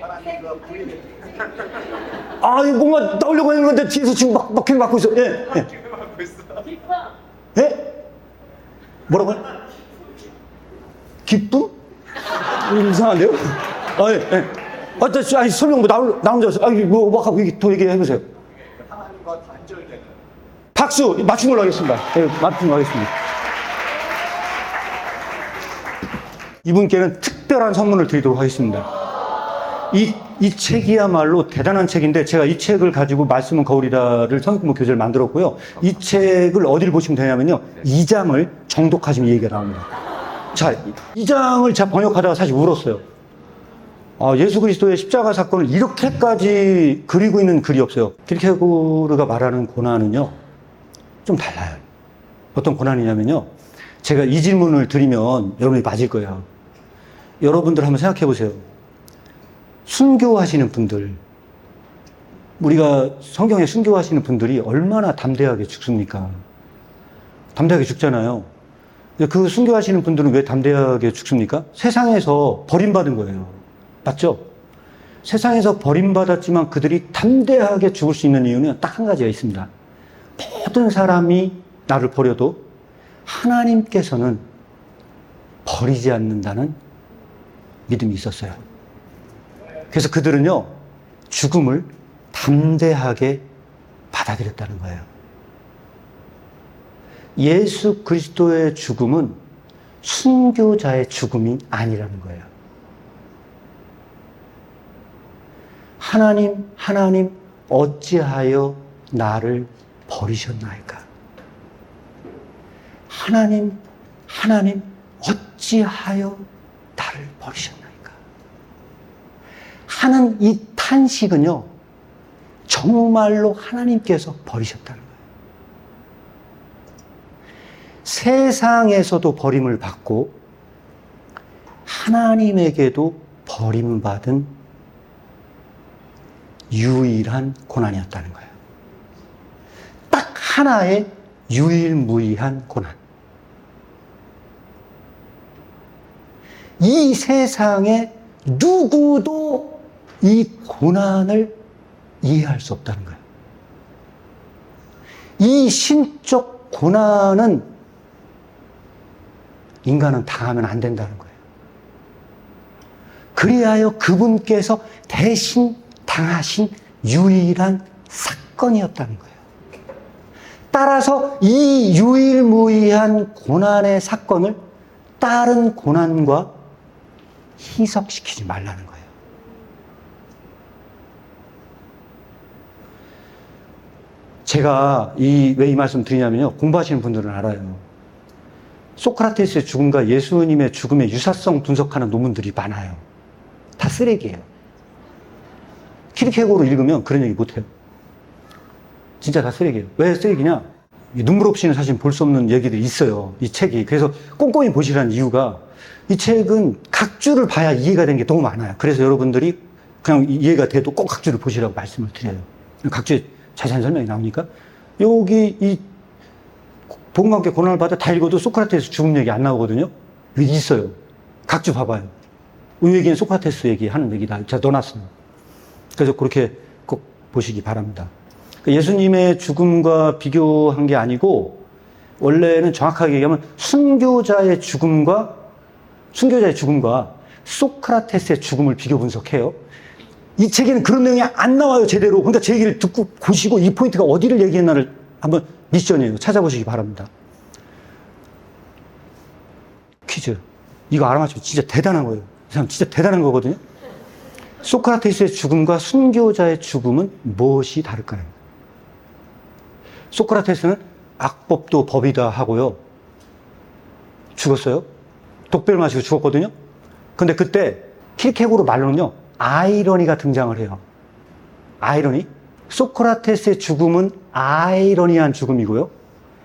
하나님과 부인의 아, 이거 뭔가 나오려고 하는 건데 뒤에서 지금 막히를 막고 있어. 예. 막고 있어. 예? 뭐라고요? 기쁨? 이상한데요? 아, 예. 아니, 설명 나 혼자 했어. 아니, 하고 더 얘기해보세요. 하나님과 단절되는. 박수! 맞춘 걸로 하겠습니다. 예, 맞춘 걸로 하겠습니다. 이분께는 특별한 선물을 드리도록 하겠습니다. 이 책이야말로 대단한 책인데, 제가 이 책을 가지고 말씀은 거울이다를 성경부 교재를 만들었고요. 이 책을 어디를 보시면 되냐면요. 2장을 정독하시면 이 얘기가 나옵니다. 자, 2장을 제가 번역하다가 사실 울었어요. 예수 그리스도의 십자가 사건을 이렇게까지 그리고 있는 글이 없어요. 키르케고르가 말하는 고난은요, 좀 달라요. 어떤 고난이냐면요. 제가 이 질문을 드리면 여러분이 맞을 거예요. 여러분들 한번 생각해 보세요. 순교하시는 분들, 우리가 성경에 순교하시는 분들이 얼마나 담대하게 죽습니까? 담대하게 죽잖아요. 그 순교하시는 분들은 왜 담대하게 죽습니까? 세상에서 버림받은 거예요. 맞죠? 세상에서 버림받았지만 그들이 담대하게 죽을 수 있는 이유는 딱 한 가지가 있습니다. 모든 사람이 나를 버려도 하나님께서는 버리지 않는다는 믿음이 있었어요. 그래서 그들은요, 죽음을 담대하게 받아들였다는 거예요. 예수 그리스도의 죽음은 순교자의 죽음이 아니라는 거예요. 하나님, 어찌하여 나를 버리셨나이까? 하나님, 어찌하여 나를 버리셨나이까? 하는 이 탄식은요, 정말로 하나님께서 버리셨다는 거예요. 세상에서도 버림을 받고 하나님에게도 버림받은 유일한 고난이었다는 거예요. 딱 하나의 유일무이한 고난. 이 세상에 누구도 이 고난을 이해할 수 없다는 거예요. 이 신적 고난은 인간은 당하면 안 된다는 거예요. 그리하여 그분께서 대신 당하신 유일한 사건이었다는 거예요. 따라서 이 유일무이한 고난의 사건을 다른 고난과 희석시키지 말라는 거예요. 제가 왜 이 말씀 드리냐면요. 공부하시는 분들은 알아요. 소크라테스의 죽음과 예수님의 죽음의 유사성 분석하는 논문들이 많아요. 다 쓰레기예요. 키르케고르 읽으면 그런 얘기 못해요. 진짜 다 쓰레기예요. 왜 쓰레기냐? 눈물 없이는 사실 볼 수 없는 얘기들이 있어요. 이 책이. 그래서 꼼꼼히 보시라는 이유가 이 책은 각주를 봐야 이해가 되는 게 너무 많아요. 그래서 여러분들이 그냥 이해가 돼도 꼭 각주를 보시라고 말씀을 드려요. 각주에 자세한 설명이 나오니까 여기 이 복음과 함께 고난을 받아 다 읽어도 소크라테스 죽음 얘기 안 나오거든요. 여기 있어요. 각주 봐봐요. 이 얘기는 소크라테스 얘기하는 얘기다. 제가 넣어놨어요. 그래서 그렇게 꼭 보시기 바랍니다. 예수님의 죽음과 비교한 게 아니고 원래는 정확하게 얘기하면 순교자의 죽음과 소크라테스의 죽음을 비교 분석해요. 이 책에는 그런 내용이 안 나와요, 제대로. 그러니까 제 얘기를 듣고 보시고 이 포인트가 어디를 얘기했나를 한번 미션이에요. 찾아보시기 바랍니다. 퀴즈. 이거 알아맞히면 진짜 대단한 거예요. 이 사람 진짜 대단한 거거든요. 소크라테스의 죽음과 순교자의 죽음은 무엇이 다를까요? 소크라테스는 악법도 법이다 하고요. 죽었어요. 독배를 마시고 죽었거든요. 근데 그때 키르케고르 말로는요. 아이러니가 등장을 해요. 아이러니. 소크라테스의 죽음은 아이러니한 죽음이고요.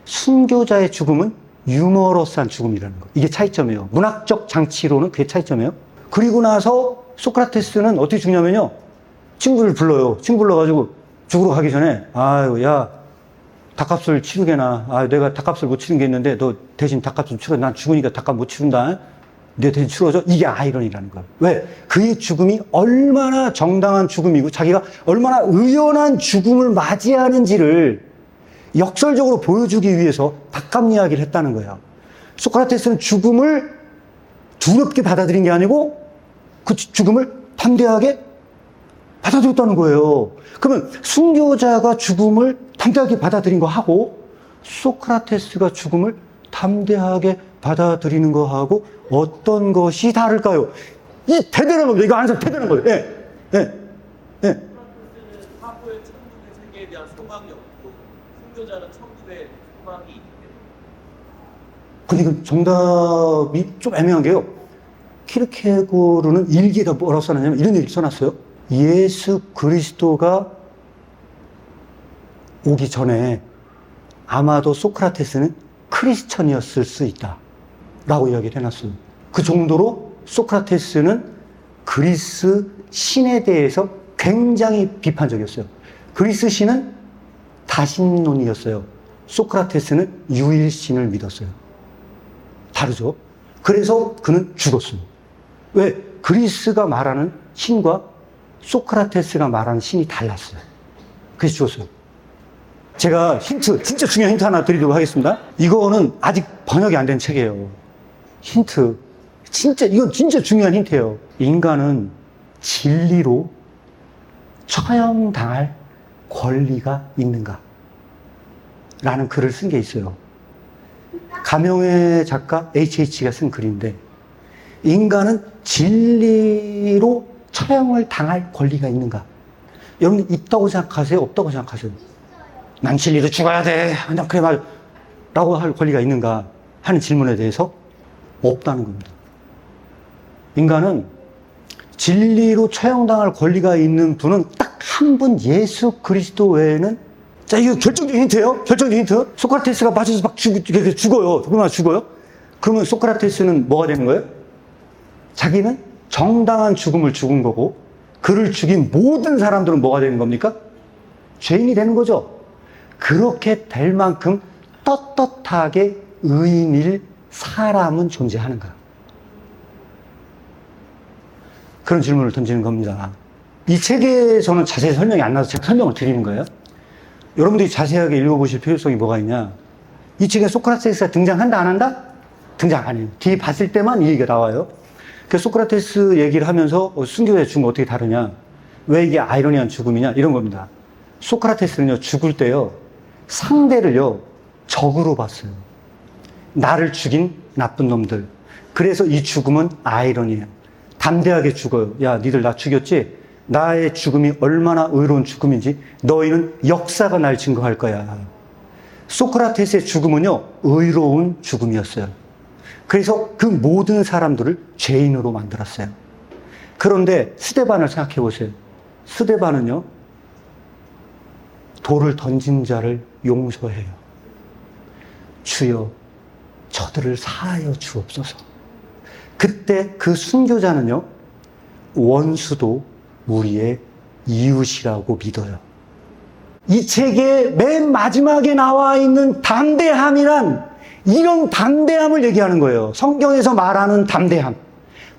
순교자의 죽음은 유머러스한 죽음이라는 거. 이게 차이점이에요. 문학적 장치로는 그게 차이점이에요. 그리고 나서 소크라테스는 어떻게 죽냐면요. 친구를 불러요. 친구 불러가지고 죽으러 가기 전에 아유 야 닭값을 치르게나. 내가 닭값을 못 치른 게 있는데 너 대신 닭값을 치러. 난 죽으니까 닭값 못 치른다. 내 대신 치러줘. 이게 아이러니라는 거예요. 왜? 그의 죽음이 얼마나 정당한 죽음이고 자기가 얼마나 의연한 죽음을 맞이하는지를 역설적으로 보여주기 위해서 닭값 이야기를 했다는 거예요. 소크라테스는 죽음을 두렵게 받아들인 게 아니고 그 죽음을 담대하게 받아들였다는 거예요. 그러면 순교자가 죽음을 담대하게 받아들인 거 하고 소크라테스가 죽음을 담대하게 받아들이는 거하고 어떤 것이 다를까요? 이 대단한 겁니다. 이거 아는 사람 대단한 거예요. 예. 사고의 천국의 세계에 대한 소망이 없고 순교자는 천국의 소망이 있기 때문에. 근데 그 정답이 좀 애매한 게요. 키르케고르는 일기에다 뭐라고 써놨냐면 이런 얘기를 써놨어요. 예수 그리스도가 오기 전에 아마도 소크라테스는 크리스천이었을 수 있다 라고 이야기를 해놨어요. 그 정도로 소크라테스는 그리스 신에 대해서 굉장히 비판적이었어요. 그리스 신은 다신론이었어요. 소크라테스는 유일신을 믿었어요. 다르죠. 그래서 그는 죽었어요. 왜? 그리스가 말하는 신과 소크라테스가 말하는 신이 달랐어요. 그래서 죽었어요. 제가 진짜 중요한 힌트 하나 드리도록 하겠습니다. 이거는 아직 번역이 안 된 책이에요. 힌트. 이건 진짜 중요한 힌트예요. 인간은 진리로 처형당할 권리가 있는가? 라는 글을 쓴 게 있어요. 가명의 작가 H.H가 쓴 글인데, 인간은 진리로 처형을 당할 권리가 있는가? 여러분, 있다고 생각하세요? 없다고 생각하세요? 난 진리로 죽어야 돼. 난 그래 말 라고 할 권리가 있는가 하는 질문에 대해서 없다는 겁니다. 인간은 진리로 처형당할 권리가 있는 분은 딱 한 분 예수 그리스도 외에는. 자, 이거 결정적인 힌트예요. 결정적인 힌트. 소크라테스가 맞아서 막 죽어요. 그러면 죽어요. 그러면 소크라테스는 뭐가 되는 거예요? 자기는 정당한 죽음을 죽은 거고 그를 죽인 모든 사람들은 뭐가 되는 겁니까? 죄인이 되는 거죠. 그렇게 될 만큼 떳떳하게 의인일 사람은 존재하는가? 그런 질문을 던지는 겁니다. 이 책에서는 자세히 설명이 안 나서 제가 설명을 드리는 거예요. 여러분들이 자세하게 읽어보실 필요성이 뭐가 있냐. 이 책에 소크라테스가 등장한다 안 한다? 등장 안 해요. 뒤에 봤을 때만 이 얘기가 나와요. 그 소크라테스 얘기를 하면서 순교자의 죽음 어떻게 다르냐, 왜 이게 아이러니한 죽음이냐, 이런 겁니다. 소크라테스는요, 죽을 때요, 상대를요, 적으로 봤어요. 나를 죽인 나쁜 놈들. 그래서 이 죽음은 아이러니해요. 담대하게 죽어요. 야, 니들 나 죽였지? 나의 죽음이 얼마나 의로운 죽음인지 너희는 역사가 날 증거할 거야. 소크라테스의 죽음은요, 의로운 죽음이었어요. 그래서 그 모든 사람들을 죄인으로 만들었어요. 그런데 스데반을 생각해 보세요. 스데반은요, 돌을 던진 자를 용서해요. 주여, 저들을 사하여 주옵소서. 그때 그 순교자는요, 원수도 우리의 이웃이라고 믿어요. 이 책의 맨 마지막에 나와 있는 담대함이란 이런 담대함을 얘기하는 거예요. 성경에서 말하는 담대함.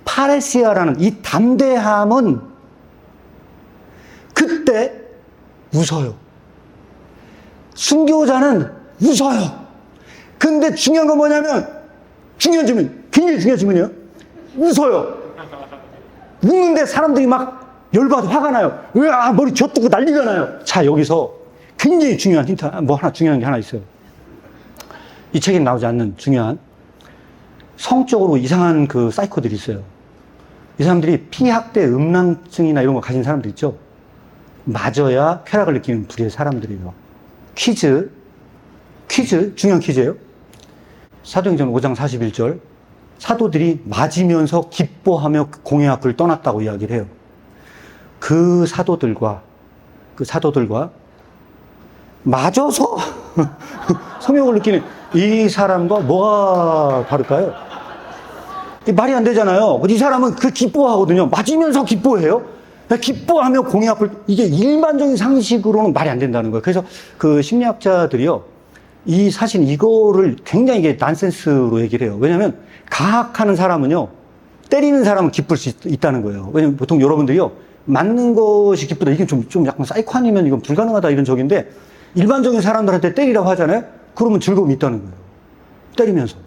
파레시아라는 이 담대함은 그때 웃어요. 순교자는 웃어요. 근데 중요한 건 뭐냐면, 중요한 질문, 굉장히 중요한 질문이에요. 웃어요. 웃는데 사람들이 막 열받아, 화가 나요. 으아, 머리 쥐어뜯고 난리가 나요. 자, 여기서 굉장히 중요한 힌트, 중요한 게 하나 있어요. 이 책에 나오지 않는 중요한, 성적으로 이상한 그 사이코들이 있어요. 이 사람들이 피학대 음란증이나 이런 거 가진 사람들 있죠. 맞아야 쾌락을 느끼는 부류의 사람들이에요. 퀴즈, 중요한 퀴즈예요. 사도행전 5장 41절, 사도들이 맞으면서 기뻐하며 공회 앞을 떠났다고 이야기를 해요. 그 사도들과 맞아서 성욕을 느끼는 이 사람과 뭐가 다를까요? 말이 안 되잖아요. 이 사람은 그 기뻐하거든요. 맞으면서 기뻐해요. 기뻐하며 공의 앞을, 이게 일반적인 상식으로는 말이 안 된다는 거예요. 그래서 그 심리학자들이요, 이 사실 이거를 굉장히 이게 난센스로 얘기를 해요. 왜냐하면 가학하는 사람은요, 때리는 사람은 기쁠 수 있다는 거예요. 왜냐면 보통 여러분들이요, 맞는 것이 기쁘다, 이게 좀 약간 사이코 아니면 이건 불가능하다 이런 적인데, 일반적인 사람들한테 때리라고 하잖아요. 그러면 즐거움이 있다는 거예요. 때리면서.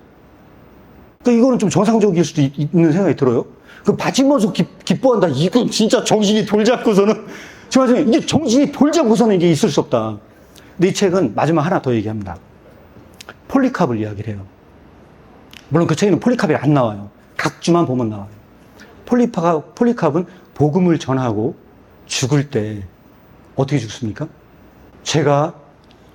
그러니까 이거는 좀 정상적일 수도 있는 생각이 들어요. 그 맞으면서 기뻐한다. 이건 진짜 정신이 돌잡고서는, 제가 이게 정신이 돌잡고서는 이게 있을 수 없다. 근데 이 책은 마지막 하나 더 얘기합니다. 폴리캅을 이야기를 해요. 물론 그 책에는 폴리캅이 안 나와요. 각주만 보면 나와요. 폴리캅은 복음을 전하고 죽을 때 어떻게 죽습니까? 제가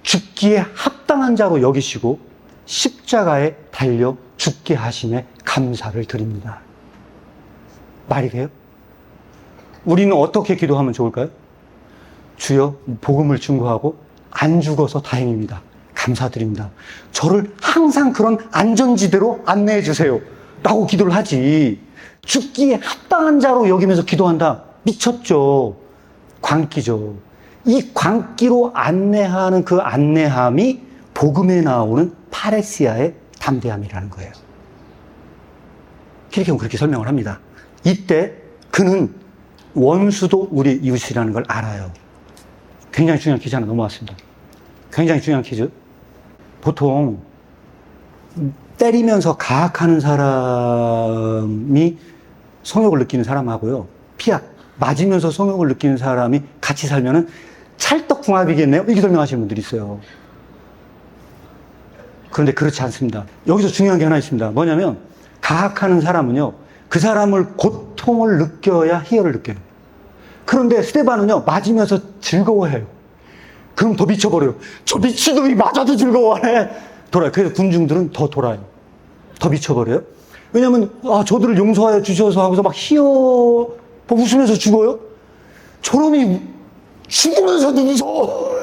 죽기에 합당한 자로 여기시고 십자가에 달려 죽게 하심에 감사를 드립니다. 말이 돼요? 우리는 어떻게 기도하면 좋을까요? 주여, 복음을 증거하고 안 죽어서 다행입니다. 감사드립니다. 저를 항상 그런 안전지대로 안내해 주세요. 라고 기도를 하지. 죽기에 합당한 자로 여기면서 기도한다. 미쳤죠. 광기죠. 이 광기로 안내하는 그 안내함이 복음에 나오는 파레시아의 담대함이라는 거예요. 킬케곤은 그렇게 설명을 합니다. 이때 그는 원수도 우리 이웃이라는 걸 알아요. 굉장히 중요한 퀴즈 하나 넘어왔습니다. 굉장히 중요한 퀴즈. 보통 때리면서 가학하는 사람이 성욕을 느끼는 사람하고요, 피학, 맞으면서 성욕을 느끼는 사람이 같이 살면은 찰떡궁합이겠네요? 이렇게 설명하시는 분들이 있어요. 그런데 그렇지 않습니다. 여기서 중요한 게 하나 있습니다. 뭐냐면, 가학하는 사람은요, 그 사람을 고통을 느껴야 희열을 느껴요. 그런데 스데반은요, 맞으면서 즐거워해요. 그럼 더 미쳐버려요. 저 미친놈이 맞아도 즐거워해. 돌아요. 그래서 군중들은 더 돌아요. 더 미쳐버려요. 왜냐면, 저들을 용서하여 주셔서 하고서 막 웃으면서 죽어요? 저놈이 죽으면서도 무서워.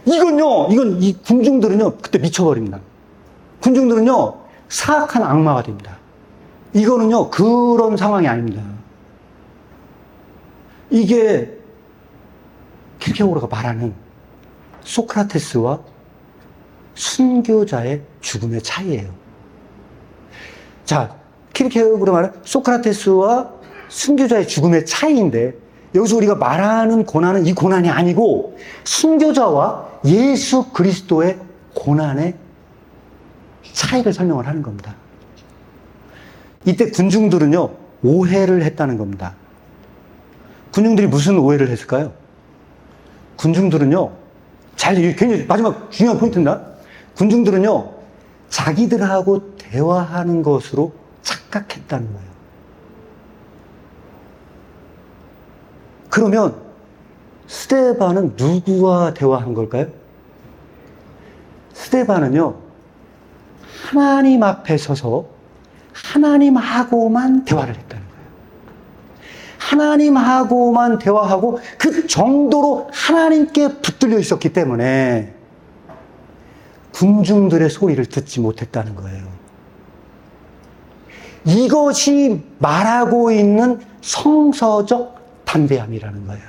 이 군중들은요, 그때 미쳐버립니다. 군중들은요, 사악한 악마가 됩니다. 이거는요, 그런 상황이 아닙니다. 이게 킬케고르가 말하는 소크라테스와 순교자의 죽음의 차이예요. 자, 킬케고르가 말하는 소크라테스와 순교자의 죽음의 차이인데, 여기서 우리가 말하는 고난은 이 고난이 아니고 순교자와 예수 그리스도의 고난의 차이를 설명을 하는 겁니다. 이때 군중들은요, 오해를 했다는 겁니다. 군중들이 무슨 오해를 했을까요? 군중들은요, 굉장히 마지막 중요한 포인트입니다. 군중들은요, 자기들하고 대화하는 것으로 착각했다는 거예요. 그러면 스데반은 누구와 대화한 걸까요? 스데반은요, 하나님 앞에 서서 하나님하고만 대화를 했다는 거예요. 하나님하고만 대화하고 그 정도로 하나님께 붙들려 있었기 때문에 군중들의 소리를 듣지 못했다는 거예요. 이것이 말하고 있는 성서적 담대함이라는 거예요.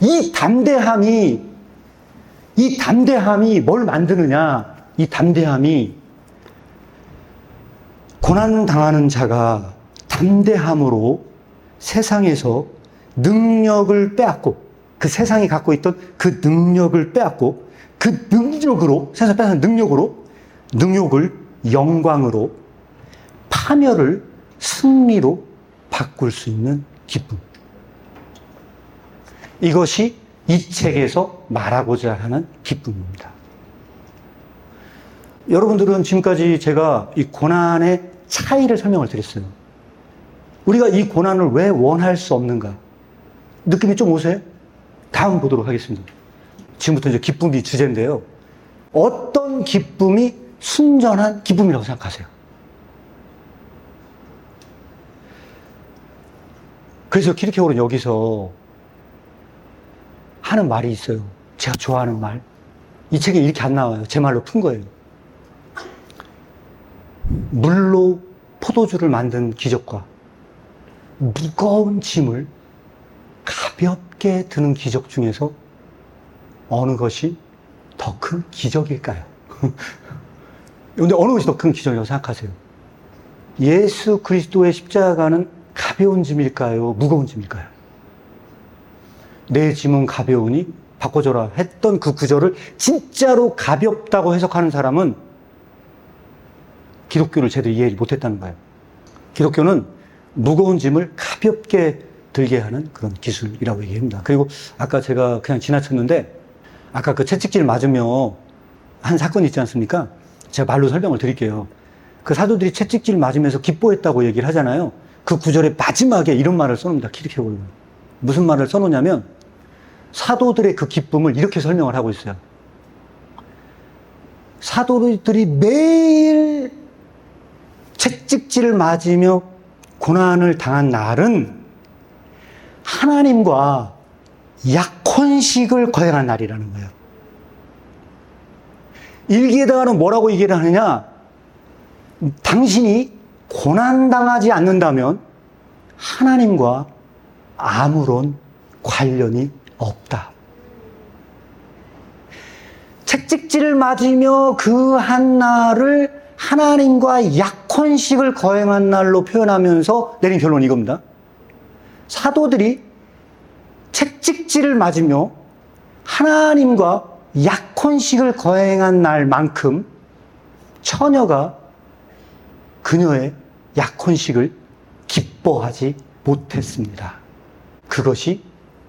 이 담대함이 뭘 만드느냐? 이 담대함이 고난당하는 자가 담대함으로 세상에서 능력을 빼앗고, 그 세상이 갖고 있던 그 능력을 빼앗고, 그 능력으로, 세상 빼앗은 능력을 영광으로, 파멸을 승리로 바꿀 수 있는 기쁨. 이것이 이 책에서 말하고자 하는 기쁨입니다. 여러분들은 지금까지 제가 이 고난의 차이를 설명을 드렸어요. 우리가 이 고난을 왜 원할 수 없는가? 느낌이 좀 오세요? 다음 보도록 하겠습니다. 지금부터 이제 기쁨이 주제인데요. 어떤 기쁨이 순전한 기쁨이라고 생각하세요? 그래서 키르케고르는 여기서 하는 말이 있어요. 제가 좋아하는 말. 이 책에 이렇게 안 나와요. 제 말로 푼 거예요. 물로 포도주를 만든 기적과 무거운 짐을 가볍게 드는 기적 중에서 어느 것이 더 큰 기적일까요? 근데 어느 것이 더 큰 기적이라고 생각하세요? 예수 그리스도의 십자가는 가벼운 짐일까요? 무거운 짐일까요? 내 짐은 가벼우니 바꿔줘라 했던 그 구절을 진짜로 가볍다고 해석하는 사람은 기독교를 제대로 이해를 못했다는 거예요. 기독교는 무거운 짐을 가볍게 들게 하는 그런 기술이라고 얘기합니다. 그리고 아까 제가 그냥 지나쳤는데, 아까 그 채찍질 맞으며 한 사건이 있지 않습니까? 제가 말로 설명을 드릴게요. 그 사도들이 채찍질 맞으면서 기뻐했다고 얘기를 하잖아요. 그 구절의 마지막에 이런 말을 써놓습니다. 키르케고르는. 무슨 말을 써놓냐면, 사도들의 그 기쁨을 이렇게 설명을 하고 있어요. 사도들이 매일 채찍질을 맞으며 고난을 당한 날은 하나님과 약혼식을 거행한 날이라는 거예요. 일기에다가는 뭐라고 얘기를 하느냐? 당신이 고난당하지 않는다면 하나님과 아무런 관련이 없다. 채찍질을 맞으며 그 한 날을 하나님과 약혼식을 거행한 날로 표현하면서 내린 결론이 이겁니다. 사도들이 채찍질을 맞으며 하나님과 약혼식을 거행한 날만큼 처녀가 그녀의 약혼식을 기뻐하지 못했습니다. 그것이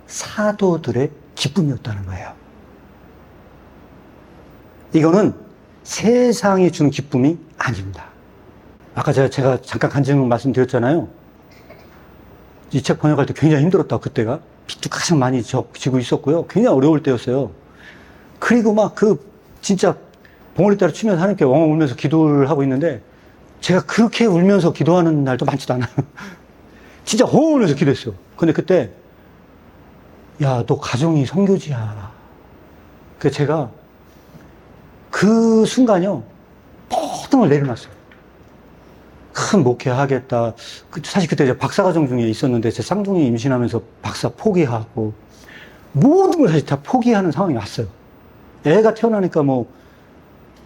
사도들의 기쁨이었다는 거예요. 이거는 세상이 주는 기쁨이 아닙니다. 아까 제가 잠깐 간증 말씀드렸잖아요. 이 책 번역할 때 굉장히 힘들었다고, 그때가. 빚도 가장 많이 지고 있었고요. 굉장히 어려울 때였어요. 그리고 막 진짜 봉오리 따라 치면서 하나님께 엉엉 울면서 기도를 하고 있는데, 제가 그렇게 울면서 기도하는 날도 많지도 않아요. 진짜 엉엉 울면서 기도했어요. 근데 그때, 야, 너 가정이 선교지야. 그래서 제가 그 순간요, 모든 걸 내려놨어요. 큰 목회하겠다. 사실 그때 이제 박사과정 중에 있었는데, 제 쌍둥이 임신하면서 박사 포기하고, 모든 걸 사실 다 포기하는 상황이 왔어요. 애가 태어나니까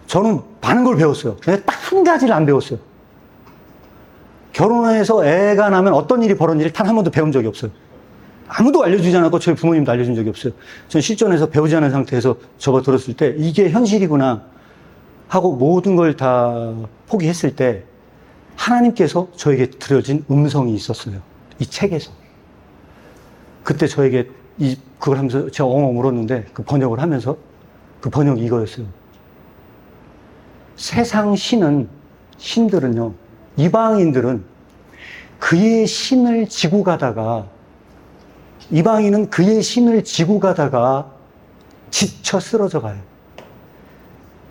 저는 많은 걸 배웠어요. 근데 딱 한 가지를 안 배웠어요. 결혼해서 애가 나면 어떤 일이 벌어지는지 단 한 번도 배운 적이 없어요. 아무도 알려주지 않았고 저희 부모님도 알려준 적이 없어요. 전 실전에서 배우지 않은 상태에서 접어들었을 때 이게 현실이구나 하고 모든 걸 다 포기했을 때 하나님께서 저에게 들려진 음성이 있었어요. 이 책에서. 그때 저에게 그걸 하면서 제가 엉엉 울었는데 그 번역을 하면서 그 번역이 이거였어요. 세상 신들은요, 이방인들은 그의 신을 지고 가다가 이방인은 그의 신을 지고 가다가 지쳐 쓰러져 가요.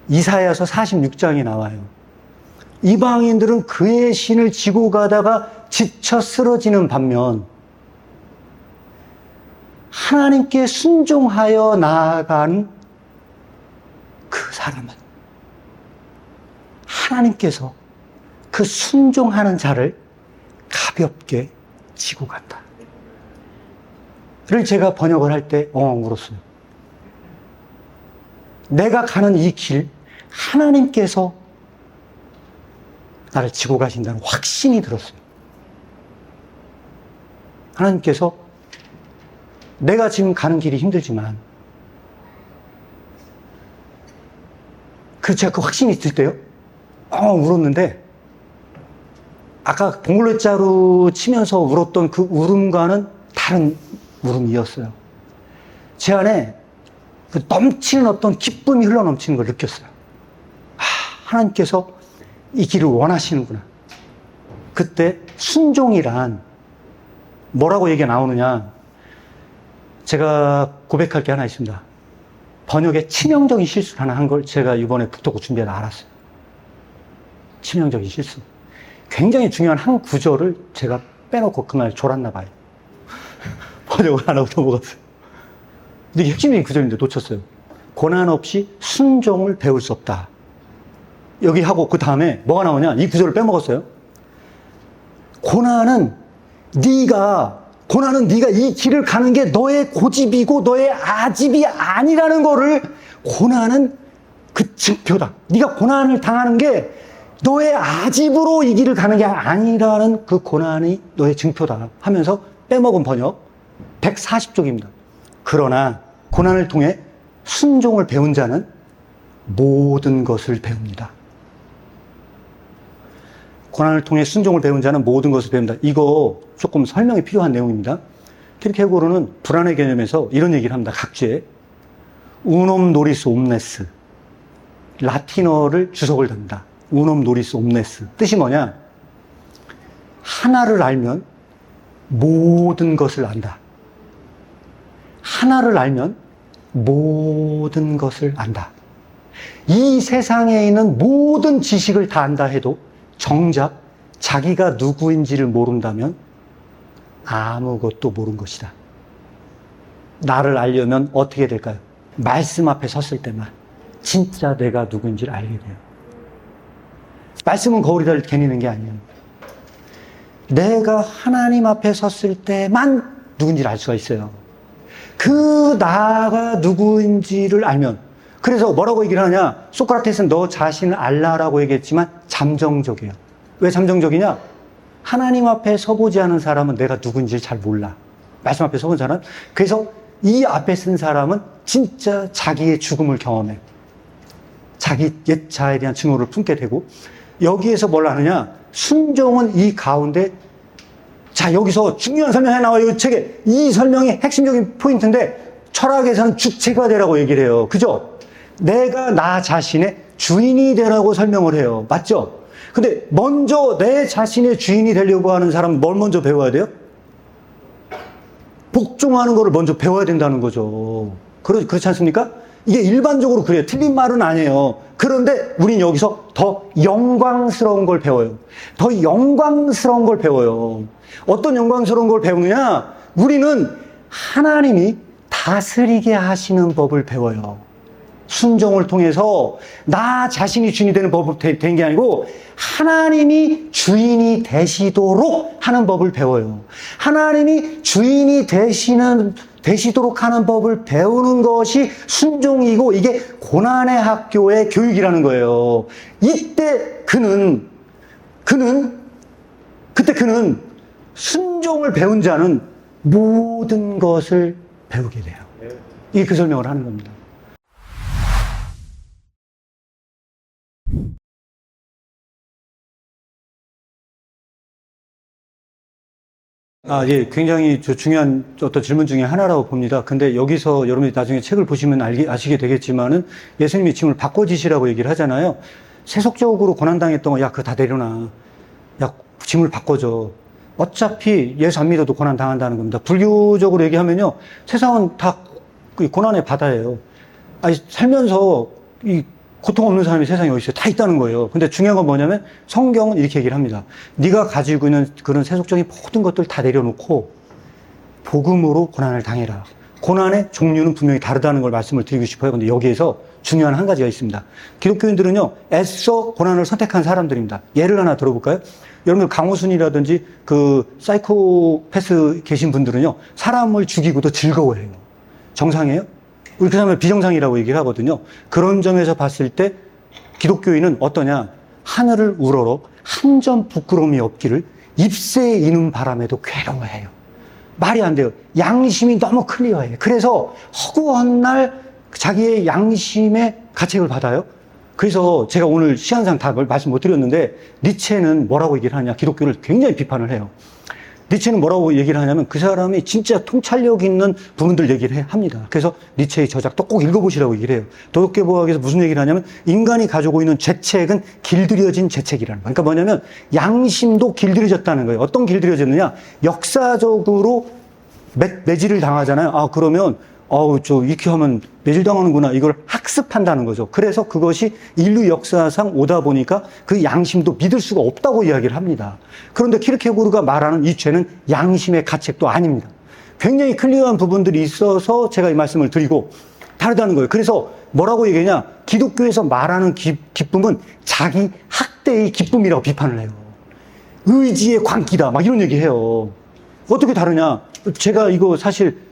이사야서 46장에 나와요. 이방인들은 그의 신을 지고 가다가 지쳐 쓰러지는 반면 하나님께 순종하여 나아간 그 사람은 하나님께서 그 순종하는 자를 가볍게 지고 간다. 를 제가 번역을 할 때 엉엉 울었어요. 내가 가는 이 길, 하나님께서 나를 지고 가신다는 확신이 들었어요. 하나님께서 내가 지금 가는 길이 힘들지만, 제가 그 확신이 있을 때요, 엉엉 울었는데, 아까 봉골레자루 치면서 울었던 그 울음과는 다른 울음이었어요. 제 안에 그 넘치는 어떤 기쁨이 흘러넘치는 걸 느꼈어요. 하나님께서 이 길을 원하시는구나. 그때 순종이란 뭐라고 얘기가 나오느냐. 제가 고백할 게 하나 있습니다. 번역에 치명적인 실수를 하나 한 걸 제가 이번에 북독고 준비하다 알았어요. 치명적인 실수. 굉장히 중요한 한 구절을 제가 빼놓고 그날 졸았나 봐요. 번역을 안 하고 넘어갔어요. 근데 이게 핵심적인 구절인데 놓쳤어요. 고난 없이 순종을 배울 수 없다. 여기 하고 그 다음에 뭐가 나오냐? 이 구절을 빼먹었어요. 고난은 네가 이 길을 가는 게 너의 고집이고 너의 아집이 아니라는 거를 고난은 그 증표다. 네가 고난을 당하는 게 너의 아집으로 이 길을 가는 게 아니라는 그 고난이 너의 증표다 하면서 빼먹은 번역 140쪽입니다. 그러나 고난을 통해 순종을 배운 자는 모든 것을 배웁니다. 고난을 통해 순종을 배운 자는 모든 것을 배운다. 이거 조금 설명이 필요한 내용입니다. 킬케고르는 불안의 개념에서 이런 얘기를 합니다. 각주에 우놈 노리스 옴네스, 라틴어를 주석을 답니다. 우놈 노리스 옴네스. 뜻이 뭐냐? 하나를 알면 모든 것을 안다. 하나를 알면 모든 것을 안다. 이 세상에 있는 모든 지식을 다 안다 해도 정작 자기가 누구인지를 모른다면 아무것도 모른 것이다. 나를 알려면 어떻게 될까요? 말씀 앞에 섰을 때만 진짜 내가 누구인지를 알게 돼요. 말씀은 거울이다 개니는 게 아니에요. 내가 하나님 앞에 섰을 때만 누군지를 알 수가 있어요. 그 나가 누구인지를 알면. 그래서 뭐라고 얘기를 하냐? 소크라테스는 너 자신을 알라라고 얘기했지만 잠정적이에요. 왜 잠정적이냐? 하나님 앞에 서보지 않은 사람은 내가 누군지를 잘 몰라. 말씀 앞에 서본 사람. 그래서 이 앞에 쓴 사람은 진짜 자기의 죽음을 경험해. 자기 옛 자에 대한 증오를 품게 되고, 여기에서 뭘 하느냐? 순종은 이 가운데, 자, 여기서 중요한 설명이 나와요. 이 책에. 이 설명이 핵심적인 포인트인데, 철학에서는 주체가 되라고 얘기를 해요. 그죠? 내가 나 자신의 주인이 되라고 설명을 해요. 맞죠? 근데 먼저 내 자신의 주인이 되려고 하는 사람은 뭘 먼저 배워야 돼요? 복종하는 거를 먼저 배워야 된다는 거죠. 그렇지 않습니까? 이게 일반적으로 그래요. 틀린 말은 아니에요. 그런데 우린 여기서 더 영광스러운 걸 배워요. 더 영광스러운 걸 배워요. 어떤 영광스러운 걸 배우느냐? 우리는 하나님이 다스리게 하시는 법을 배워요. 순종을 통해서 나 자신이 주인이 되는 법을 된 게 아니고 하나님이 주인이 되시도록 하는 법을 배워요. 하나님이 주인이 되시도록 하는 법을 배우는 것이 순종이고 이게 고난의 학교의 교육이라는 거예요. 이때 그는 그때 그는 순종을 배운 자는 모든 것을 배우게 돼요. 이게 그 설명을 하는 겁니다. 예, 굉장히 중요한 어떤 질문 중에 하나라고 봅니다. 근데 여기서 여러분이 나중에 책을 보시면 아시게 되겠지만은 예수님이 짐을 바꿔지시라고 얘기를 하잖아요. 세속적으로 고난당했던 거, 야, 그거 다 내려놔. 야, 짐을 바꿔줘. 어차피 예수 안 믿어도 고난당한다는 겁니다. 불교적으로 얘기하면요. 세상은 다 고난의 바다예요. 아니, 살면서 이 고통 없는 사람이 세상에 어디 있어요? 다 있다는 거예요. 근데 중요한 건 뭐냐면 성경은 이렇게 얘기를 합니다. 네가 가지고 있는 그런 세속적인 모든 것들 다 내려놓고 복음으로 고난을 당해라. 고난의 종류는 분명히 다르다는 걸 말씀을 드리고 싶어요. 근데 여기에서 중요한 한 가지가 있습니다. 기독교인들은요, 애써 고난을 선택한 사람들입니다. 예를 하나 들어볼까요? 여러분들 강호순이라든지 그 사이코패스 계신 분들은요, 사람을 죽이고도 즐거워해요. 정상이에요? 우리 그 사람을 비정상이라고 얘기를 하거든요. 그런 점에서 봤을 때 기독교인은 어떠냐? 하늘을 우러러 한 점 부끄러움이 없기를 잎새에 이는 바람에도 괴로워해요. 말이 안 돼요. 양심이 너무 클리어해요. 그래서 허구한 날 자기의 양심의 가책을 받아요. 그래서 제가 오늘 시간상 다 말씀 못 드렸는데 니체는 뭐라고 얘기를 하냐? 기독교를 굉장히 비판을 해요. 니체는 뭐라고 얘기를 하냐면 그 사람이 진짜 통찰력 있는 부분들 얘기를 합니다. 그래서 니체의 저작도 꼭 읽어보시라고 얘기를 해요. 도덕개보학에서 무슨 얘기를 하냐면 인간이 가지고 있는 죄책은 길들여진 죄책이라는 거예요. 그러니까 뭐냐면 양심도 길들여졌다는 거예요. 어떤 길들여졌느냐? 역사적으로 매질을 당하잖아요. 아, 그러면 이렇게 하면 매질당하는구나. 이걸 학습한다는 거죠. 그래서 그것이 인류 역사상 오다 보니까 그 양심도 믿을 수가 없다고 이야기를 합니다. 그런데 키르케고르가 말하는 이 죄는 양심의 가책도 아닙니다. 굉장히 클리어한 부분들이 있어서 제가 이 말씀을 드리고 다르다는 거예요. 그래서 뭐라고 얘기하냐? 기독교에서 말하는 기쁨은 자기 학대의 기쁨이라고 비판을 해요. 의지의 광기다. 막 이런 얘기 해요. 어떻게 다르냐? 제가 이거 사실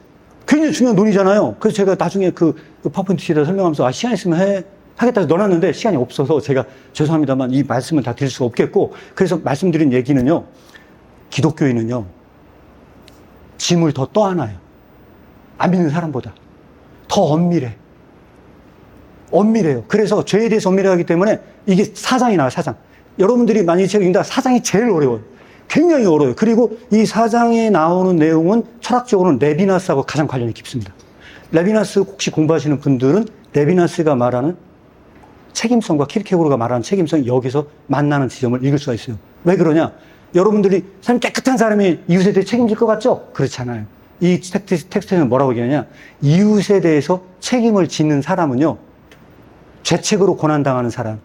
굉장히 중요한 논의잖아요. 그래서 제가 나중에 그 파워포인트 시에다 설명하면서 시간 있으면 하겠다 해서 넣어놨는데 시간이 없어서 제가 죄송합니다만 이 말씀을 다 드릴 수가 없겠고, 그래서 말씀드린 얘기는요, 기독교인은요, 짐을 더 떠안아요. 안 믿는 사람보다. 더 엄밀해요. 그래서 죄에 대해서 엄밀하기 때문에 이게 사장이 나와요, 사장. 여러분들이 많이 이 책을 읽는다, 사장이 제일 어려워요. 굉장히 어려워요. 그리고 이 사장에 나오는 내용은 철학적으로는 레비나스하고 가장 관련이 깊습니다. 레비나스 혹시 공부하시는 분들은 레비나스가 말하는 책임성과 키르케고르가 말하는 책임성이 여기서 만나는 지점을 읽을 수가 있어요. 왜 그러냐? 여러분들이 사람 깨끗한 사람이 이웃에 대해 책임질 것 같죠? 그렇지 않아요. 이 텍스트에는 뭐라고 얘기하냐? 이웃에 대해서 책임을 짓는 사람은요, 죄책으로 고난당하는 사람,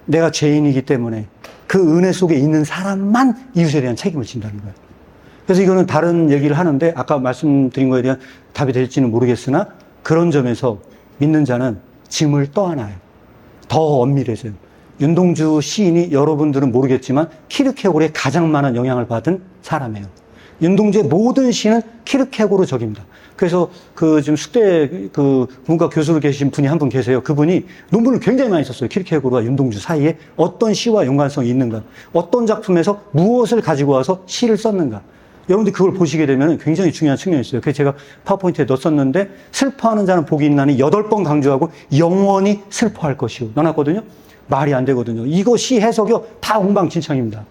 내가 죄인이기 때문에 그 은혜 속에 있는 사람만 이웃에 대한 책임을 진다는 거예요. 그래서 이거는 다른 얘기를 하는데 아까 말씀드린 거에 대한 답이 될지는 모르겠으나 그런 점에서 믿는 자는 짐을 떠안아요. 더 엄밀해져요. 윤동주 시인이 여러분들은 모르겠지만 키르케고르에 가장 많은 영향을 받은 사람이에요. 윤동주의 모든 시는 키르케고르적입니다. 그래서 지금 숙대 문과 교수로 계신 분이 한 분 계세요. 그분이 논문을 굉장히 많이 썼어요. 키르케고르와 윤동주 사이에 어떤 시와 연관성이 있는가, 어떤 작품에서 무엇을 가지고 와서 시를 썼는가. 여러분들이 그걸 보시게 되면 굉장히 중요한 측면이 있어요. 그래서 제가 파워포인트에 넣었었는데, 슬퍼하는 자는 복이 있나니 8번 강조하고 영원히 슬퍼할 것이요 넣어놨거든요. 말이 안 되거든요. 이거 시 해석이요, 다 엉망진창입니다.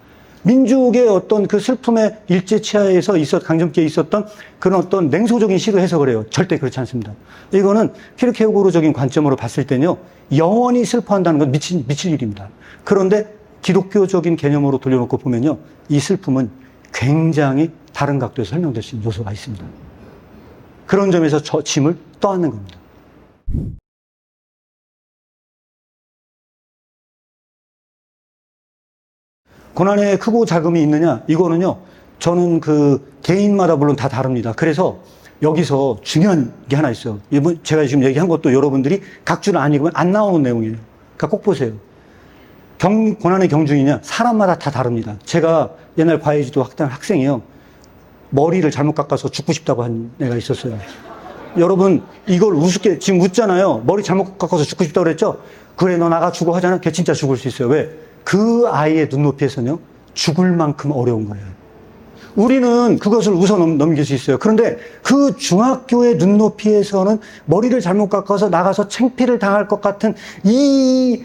민족의 어떤 그 슬픔의 일제치하에서 강점기에 있었던 그런 어떤 냉소적인 시로 해석을 해요. 절대 그렇지 않습니다. 이거는 키르케고르적인 관점으로 봤을 때는요, 영원히 슬퍼한다는 건 미칠 일입니다. 그런데 기독교적인 개념으로 돌려놓고 보면요, 이 슬픔은 굉장히 다른 각도에서 설명될 수 있는 요소가 있습니다. 그런 점에서 짐을 떠안는 겁니다. 고난의 크고 작음이 있느냐? 이거는요, 저는 개인마다 물론 다 다릅니다. 그래서 여기서 중요한 게 하나 있어요. 이번 제가 지금 얘기한 것도 여러분들이 각주를 안 읽으면 안 나오는 내용이에요. 그러니까 꼭 보세요. 고난의 경중이냐? 사람마다 다 다릅니다. 제가 옛날 과외지도 학당 학생이에요. 머리를 잘못 깎아서 죽고 싶다고 한 애가 있었어요. 여러분, 이걸 우습게, 지금 웃잖아요. 머리 잘못 깎아서 죽고 싶다고 그랬죠? 그래, 너 나가 죽어 하잖아. 걔 진짜 죽을 수 있어요. 왜? 그 아이의 눈높이에서는요, 죽을 만큼 어려운 거예요. 우리는 그것을 웃어 넘길 수 있어요. 그런데 그 중학교의 눈높이에서는 머리를 잘못 깎아서 나가서 창피를 당할 것 같은 이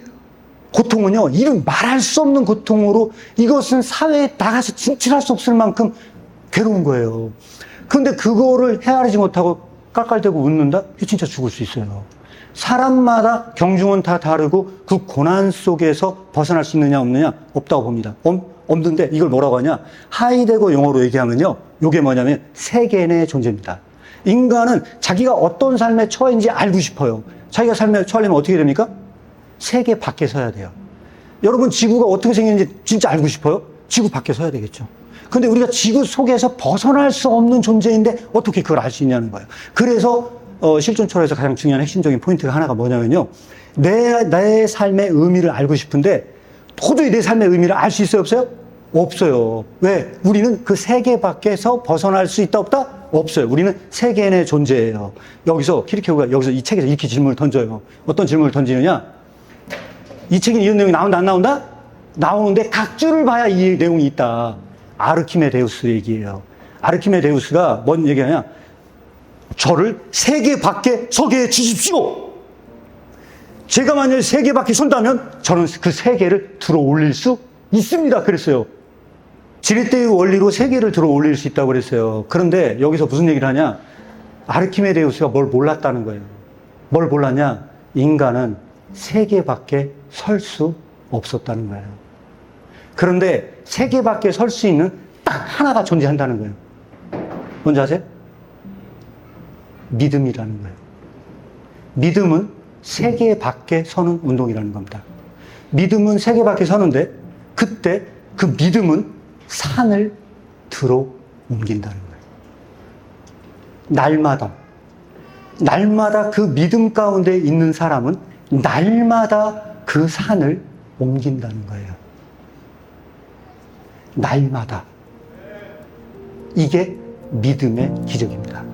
고통은요, 이는 말할 수 없는 고통으로 이것은 사회에 나가서 진출할 수 없을 만큼 괴로운 거예요. 그런데 그거를 헤아리지 못하고 깔깔대고 웃는다? 이게 진짜 죽을 수 있어요. 사람마다 경중은 다 다르고 그 고난 속에서 벗어날 수 있느냐 없느냐? 없다고 봅니다. 없는데 이걸 뭐라고 하냐? 하이데거 용어로 얘기하면요, 이게 뭐냐면 세계의 존재입니다. 인간은 자기가 어떤 삶에 처해있는지 알고 싶어요. 자기가 삶에 처하려면 어떻게 됩니까? 세계 밖에 서야 돼요. 여러분, 지구가 어떻게 생겼는지 진짜 알고 싶어요? 지구 밖에 서야 되겠죠. 근데 우리가 지구 속에서 벗어날 수 없는 존재인데 어떻게 그걸 알 수 있냐는 거예요. 그래서 실존 철학에서 가장 중요한 핵심적인 포인트가 하나가 뭐냐면요, 내 삶의 의미를 알고 싶은데 도저히 내 삶의 의미를 알 수 있어요, 없어요? 없어요. 왜? 우리는 그 세계 밖에서 벗어날 수 있다, 없다? 없어요. 우리는 세계의 존재예요. 여기서 키르케고르가 여기서 이 책에서 이렇게 질문을 던져요. 어떤 질문을 던지느냐? 이 책에 이런 내용이 나온다, 안 나온다? 나오는데 각 줄을 봐야 이 내용이 있다. 아르키메데우스 얘기예요. 아르키메데우스가 뭔 얘기하냐? 저를 세계 밖에 서게 해 주십시오. 제가 만약에 세계 밖에 선다면 저는 그 세계를 들어 올릴 수 있습니다. 그랬어요. 지렛대의 원리로 세계를 들어 올릴 수 있다고 그랬어요. 그런데 여기서 무슨 얘기를 하냐? 아르키메데우스가 뭘 몰랐다는 거예요. 뭘 몰랐냐? 인간은 세계 밖에 설 수 없었다는 거예요. 그런데 세계 밖에 설 수 있는 딱 하나가 존재한다는 거예요. 뭔지 아세요? 믿음이라는 거예요. 믿음은 세계 밖에 서는 운동이라는 겁니다. 믿음은 세계 밖에 서는데 그때 그 믿음은 산을 들어 옮긴다는 거예요. 날마다 그 믿음 가운데 있는 사람은 날마다 그 산을 옮긴다는 거예요. 날마다. 이게 믿음의 기적입니다.